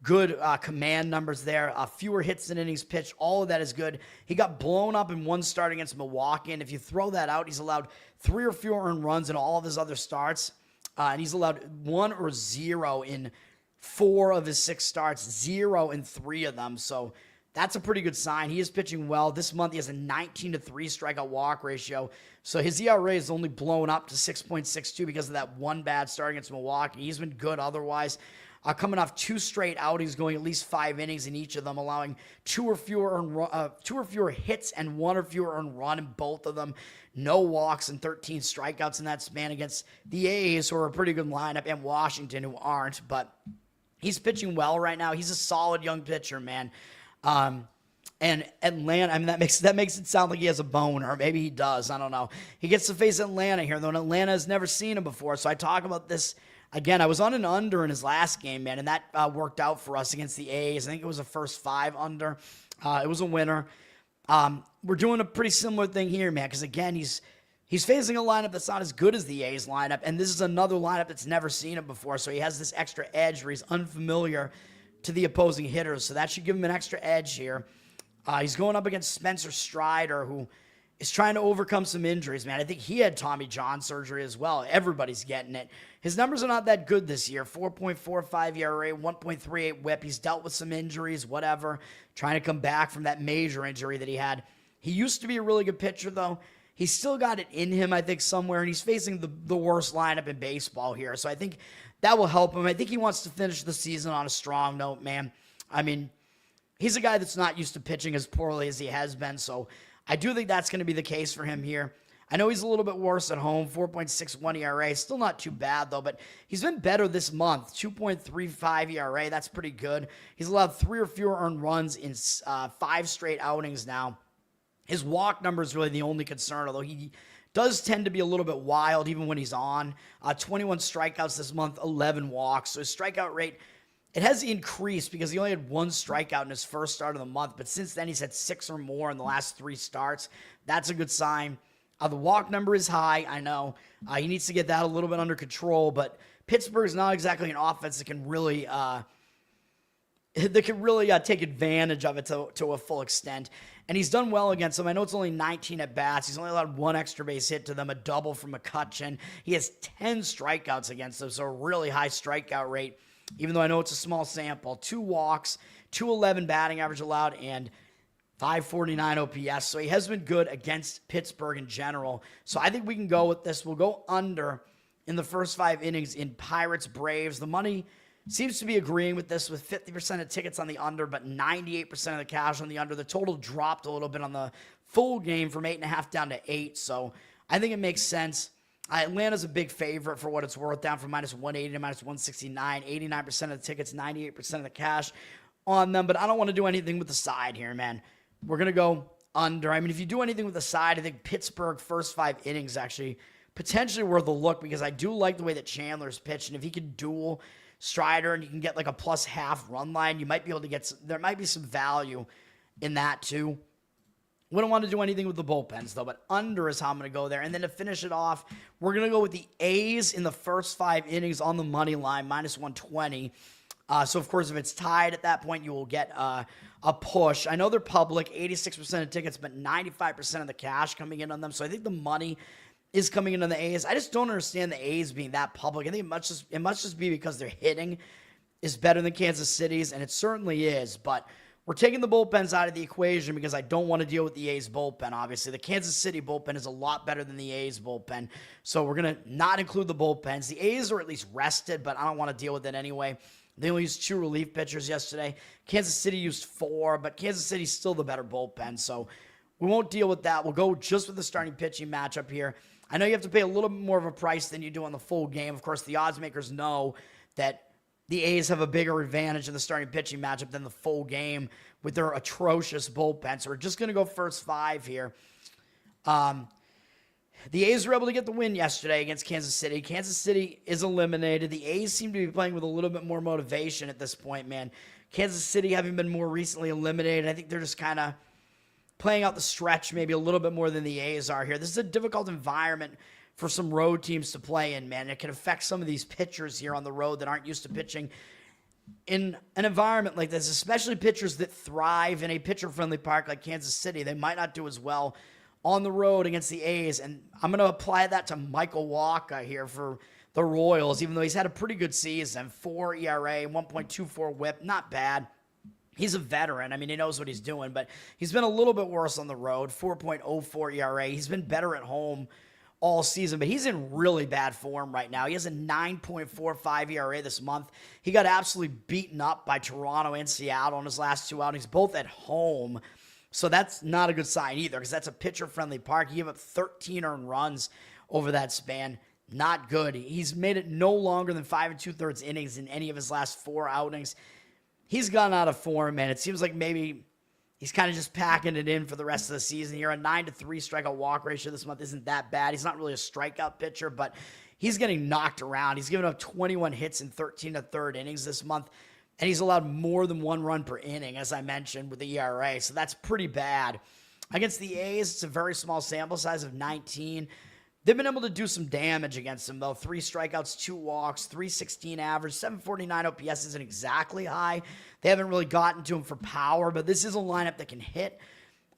Speaker 1: Good command numbers there. Fewer hits than innings pitched. All of that is good. He got blown up in one start against Milwaukee, and if you throw that out, he's allowed 3 or fewer earned runs in all of his other starts. And he's allowed 1 or 0 in 4 of his 6 starts, 0 in 3 of them. So that's a pretty good sign. He is pitching well. This month he has a 19-3 strikeout walk ratio. So his ERA is only blown up to 6.62 because of that one bad start against Milwaukee. He's been good otherwise. Coming off 2 straight outings, going at least 5 innings in each of them, allowing 2 or fewer hits and 1 or fewer earned run in both of them. No walks and 13 strikeouts in that span against the A's, who are a pretty good lineup, and Washington, who aren't. But he's pitching well right now. He's a solid young pitcher, man. And Atlanta, I mean, that makes it sound like he has a bone, or maybe he does. I don't know. He gets to face Atlanta here, though, and Atlanta has never seen him before. So I talk about this. Again, I was on an under in his last game, man, and that worked out for us against the A's. I think it was a first 5 under. It was a winner. We're doing a pretty similar thing here, man, because, again, he's facing a lineup that's not as good as the A's lineup, and this is another lineup that's never seen him before, so he has this extra edge where he's unfamiliar to the opposing hitters, so that should give him an extra edge here. He's going up against Spencer Strider, who is trying to overcome some injuries, man. I think he had Tommy John surgery as well. Everybody's getting it. His numbers are not that good this year. 4.45 ERA, 1.38 whip. He's dealt with some injuries, whatever, trying to come back from that major injury that he had. He used to be a really good pitcher, though. He's still got it in him, I think, somewhere, and he's facing the worst lineup in baseball here. So I think that will help him. I think he wants to finish the season on a strong note, man. I mean, he's a guy that's not used to pitching as poorly as he has been, so I do think that's going to be the case for him here. I know he's a little bit worse at home, 4.61 ERA. Still not too bad, though, but he's been better this month, 2.35 ERA. That's pretty good. He's allowed 3 or fewer earned runs in 5 straight outings now. His walk number is really the only concern, although he does tend to be a little bit wild even when he's on. 21 strikeouts this month, 11 walks. So his strikeout rate, it has increased because he only had 1 strikeout in his first start of the month, but since then he's had 6 or more in the last 3 starts. That's a good sign. The walk number is high, I know. He needs to get that a little bit under control, but Pittsburgh is not exactly an offense that can really take advantage of it to a full extent. And he's done well against them. I know it's only 19 at-bats. He's only allowed 1 extra base hit to them, a double from McCutchen. He has 10 strikeouts against them, so a really high strikeout rate, even though I know it's a small sample. 2 walks, 211 batting average allowed, and 549 OPS. So he has been good against Pittsburgh in general. So I think we can go with this. We'll go under in the first 5 innings in Pirates-Braves. The money seems to be agreeing with this, with 50% of tickets on the under, but 98% of the cash on the under. The total dropped a little bit on the full game from 8.5 down to 8. So I think it makes sense. Atlanta's a big favorite for what it's worth, down from -180 to -169. 89% of the tickets, 98% of the cash on them. But I don't want to do anything with the side here, man. We're going to go under. I mean, if you do anything with the side, I think Pittsburgh first 5 innings actually potentially worth a look, because I do like the way that Chandler's pitched. And if he can duel Strider and you can get like a +0.5 run line, you might be able to get there might be some value in that too. Wouldn't want to do anything with the bullpens, though, but under is how I'm going to go there. And then to finish it off, we're going to go with the A's in the first 5 innings on the money line, -120. So, of course, if it's tied at that point, you will get a push. I know they're public, 86% of tickets, but 95% of the cash coming in on them. So I think the money is coming in on the A's. I just don't understand the A's being that public. I think it must just be because their hitting is better than Kansas City's, and it certainly is. But we're taking the bullpens out of the equation because I don't want to deal with the A's bullpen, obviously. The Kansas City bullpen is a lot better than the A's bullpen, so we're going to not include the bullpens. The A's are at least rested, but I don't want to deal with it anyway. They only used 2 relief pitchers yesterday. Kansas City used 4, but Kansas City's still the better bullpen, so we won't deal with that. We'll go just with the starting pitching matchup here. I know you have to pay a little bit more of a price than you do on the full game. Of course, the odds makers know that the A's have a bigger advantage in the starting pitching matchup than the full game with their atrocious bullpen. So we're just going to go first 5 here. The A's were able to get the win yesterday against Kansas City. Kansas City is eliminated. The A's seem to be playing with a little bit more motivation at this point, man. Kansas City having been more recently eliminated, I think they're just kind of playing out the stretch maybe a little bit more than the A's are here. This is a difficult environment for some road teams to play in, man. It can affect some of these pitchers here on the road that aren't used to pitching in an environment like this, especially pitchers that thrive in a pitcher-friendly park like Kansas City. They might not do as well on the road against the A's, and I'm going to apply that to Michael Wacha here for the Royals, even though he's had a pretty good season. 4 ERA, 1.24 whip, not bad. He's a veteran. I mean, he knows what he's doing, but he's been a little bit worse on the road, 4.04 ERA. He's been better at home all season, but he's in really bad form right now. He has a 9.45 ERA this month. He got absolutely beaten up by Toronto and Seattle in his last 2 outings, both at home. So that's not a good sign either because that's a pitcher-friendly park. He gave up 13 earned runs over that span. Not good. He's made it no longer than 5 2/3 innings in any of his last 4 outings. He's gone out of form, man. It seems like maybe he's kind of just packing it in for the rest of the season here. A 9-3 strikeout walk ratio this month isn't that bad. He's not really a strikeout pitcher, but he's getting knocked around. He's given up 21 hits in 13 1/3 innings this month. And he's allowed more than 1 run per inning, as I mentioned, with the ERA. So that's pretty bad. Against the A's, it's a very small sample size of 19. They've been able to do some damage against him, though. 3 strikeouts, 2 walks, 316 average, 749 OPS isn't exactly high. They haven't really gotten to him for power, but this is a lineup that can hit.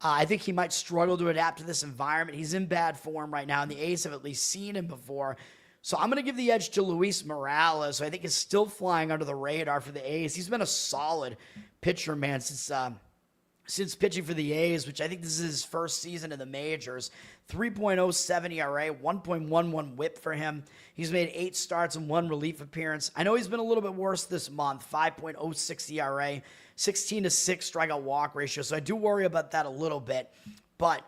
Speaker 1: I think he might struggle to adapt to this environment. He's in bad form right now, and the A's have at least seen him before. So I'm going to give the edge to Luis Morales, who I think is still flying under the radar for the A's. He's been a solid pitcher, man, since pitching for the A's, which I think this is his first season in the majors. 3.07 ERA, 1.11 whip for him. He's made 8 starts and 1 relief appearance. I know he's been a little bit worse this month, 5.06 ERA, 16-6 strikeout walk ratio. So I do worry about that a little bit. But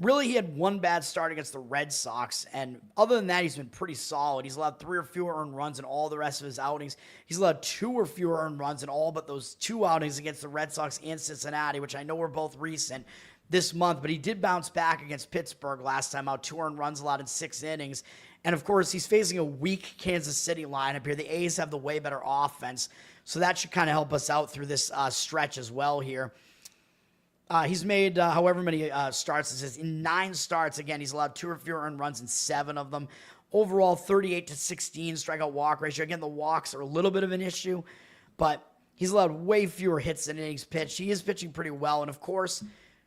Speaker 1: really, he had 1 bad start against the Red Sox, and other than that, he's been pretty solid. He's allowed 3 or fewer earned runs in all the rest of his outings. He's allowed 2 or fewer earned runs in all but those 2 outings against the Red Sox and Cincinnati, which I know were both recent this month, but he did bounce back against Pittsburgh last time out, 2 earned runs allowed in 6 innings. And, of course, he's facing a weak Kansas City lineup here. The A's have the way better offense, so that should kind of help us out through this stretch as well here. He's made however many starts this is. In 9 starts, again, he's allowed 2 or fewer earned runs in 7 of them. Overall, 38-16 strikeout walk ratio. Again, the walks are a little bit of an issue, but he's allowed way fewer hits than innings pitched. He is pitching pretty well, and of course,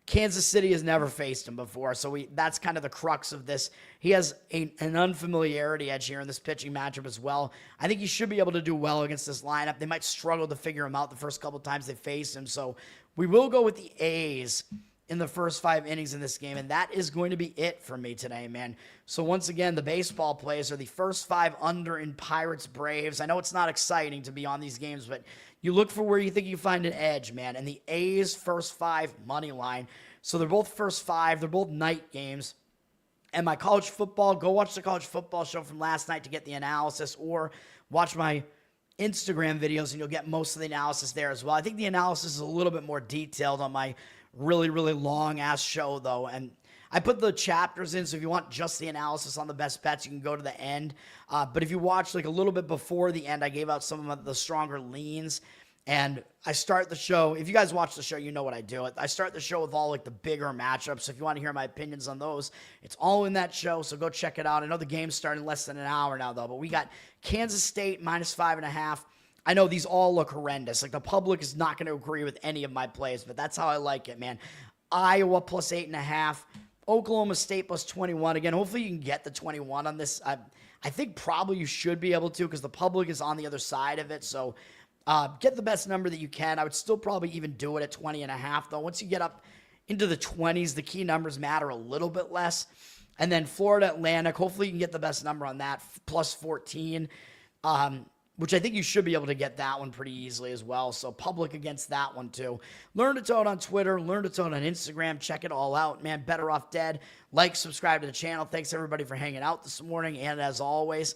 Speaker 1: Kansas City has never faced him before, so that's kind of the crux of this. He has an unfamiliarity edge here in this pitching matchup as well. I think he should be able to do well against this lineup. They might struggle to figure him out the first couple times they face him, so we will go with the A's in the first 5 innings in this game, and that is going to be it for me today, man. So once again, the baseball plays are the first 5 under in Pirates Braves. I know it's not exciting to be on these games, but you look for where you think you find an edge, man. And the A's first 5 money line. So they're both first 5. They're both night games. And my college football, go watch the college football show from last night to get the analysis, or watch my Instagram videos and you'll get most of the analysis there as well. I think the analysis is a little bit more detailed on my really, really long-ass show, though. And I put the chapters in, so if you want just the analysis on the best bets, you can go to the end. But if you watch like a little bit before the end, I gave out some of the stronger leans. And I start the show, if you guys watch the show, you know what I do. I start the show with all like the bigger matchups. So if you want to hear my opinions on those, it's all in that show. So go check it out. I know the game's starting less than an hour now, though. But we got Kansas State -5.5 I know these all look horrendous. Like, the public is not going to agree with any of my plays, but that's how I like it, man. Iowa plus 8.5. Oklahoma State plus 21. Again, hopefully you can get the 21 on this. I think probably you should be able to because the public is on the other side of it. So get the best number that you can. I would still probably even do it at 20.5, though. Once you get up into the 20s, the key numbers matter a little bit less. And then Florida Atlantic, hopefully you can get the best number on that, plus 14, which I think you should be able to get that one pretty easily as well. So public against that one too. Learn to Toad on Twitter, Learn to Toad on Instagram. Check it all out, man. Better Off Dead. Like, subscribe to the channel. Thanks everybody for hanging out this morning. And as always,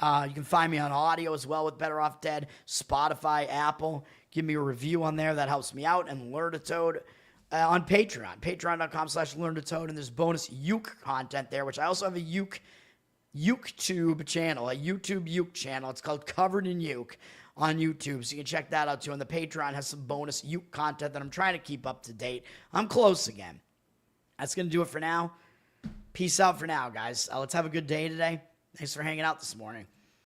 Speaker 1: you can find me on audio as well with Better Off Dead, Spotify, Apple. Give me a review on there. That helps me out. And Learn to Toad on Patreon, patreon.com/LearnToToad, and there's bonus Uke content there, which I also have a YouTube channel, a YouTube Uke channel. It's called Covered in Uke on YouTube, so you can check that out too. And the Patreon has some bonus Uke content that I'm trying to keep up to date. I'm close again. That's going to do it for now. Peace out for now, guys. Let's have a good day today. Thanks for hanging out this morning.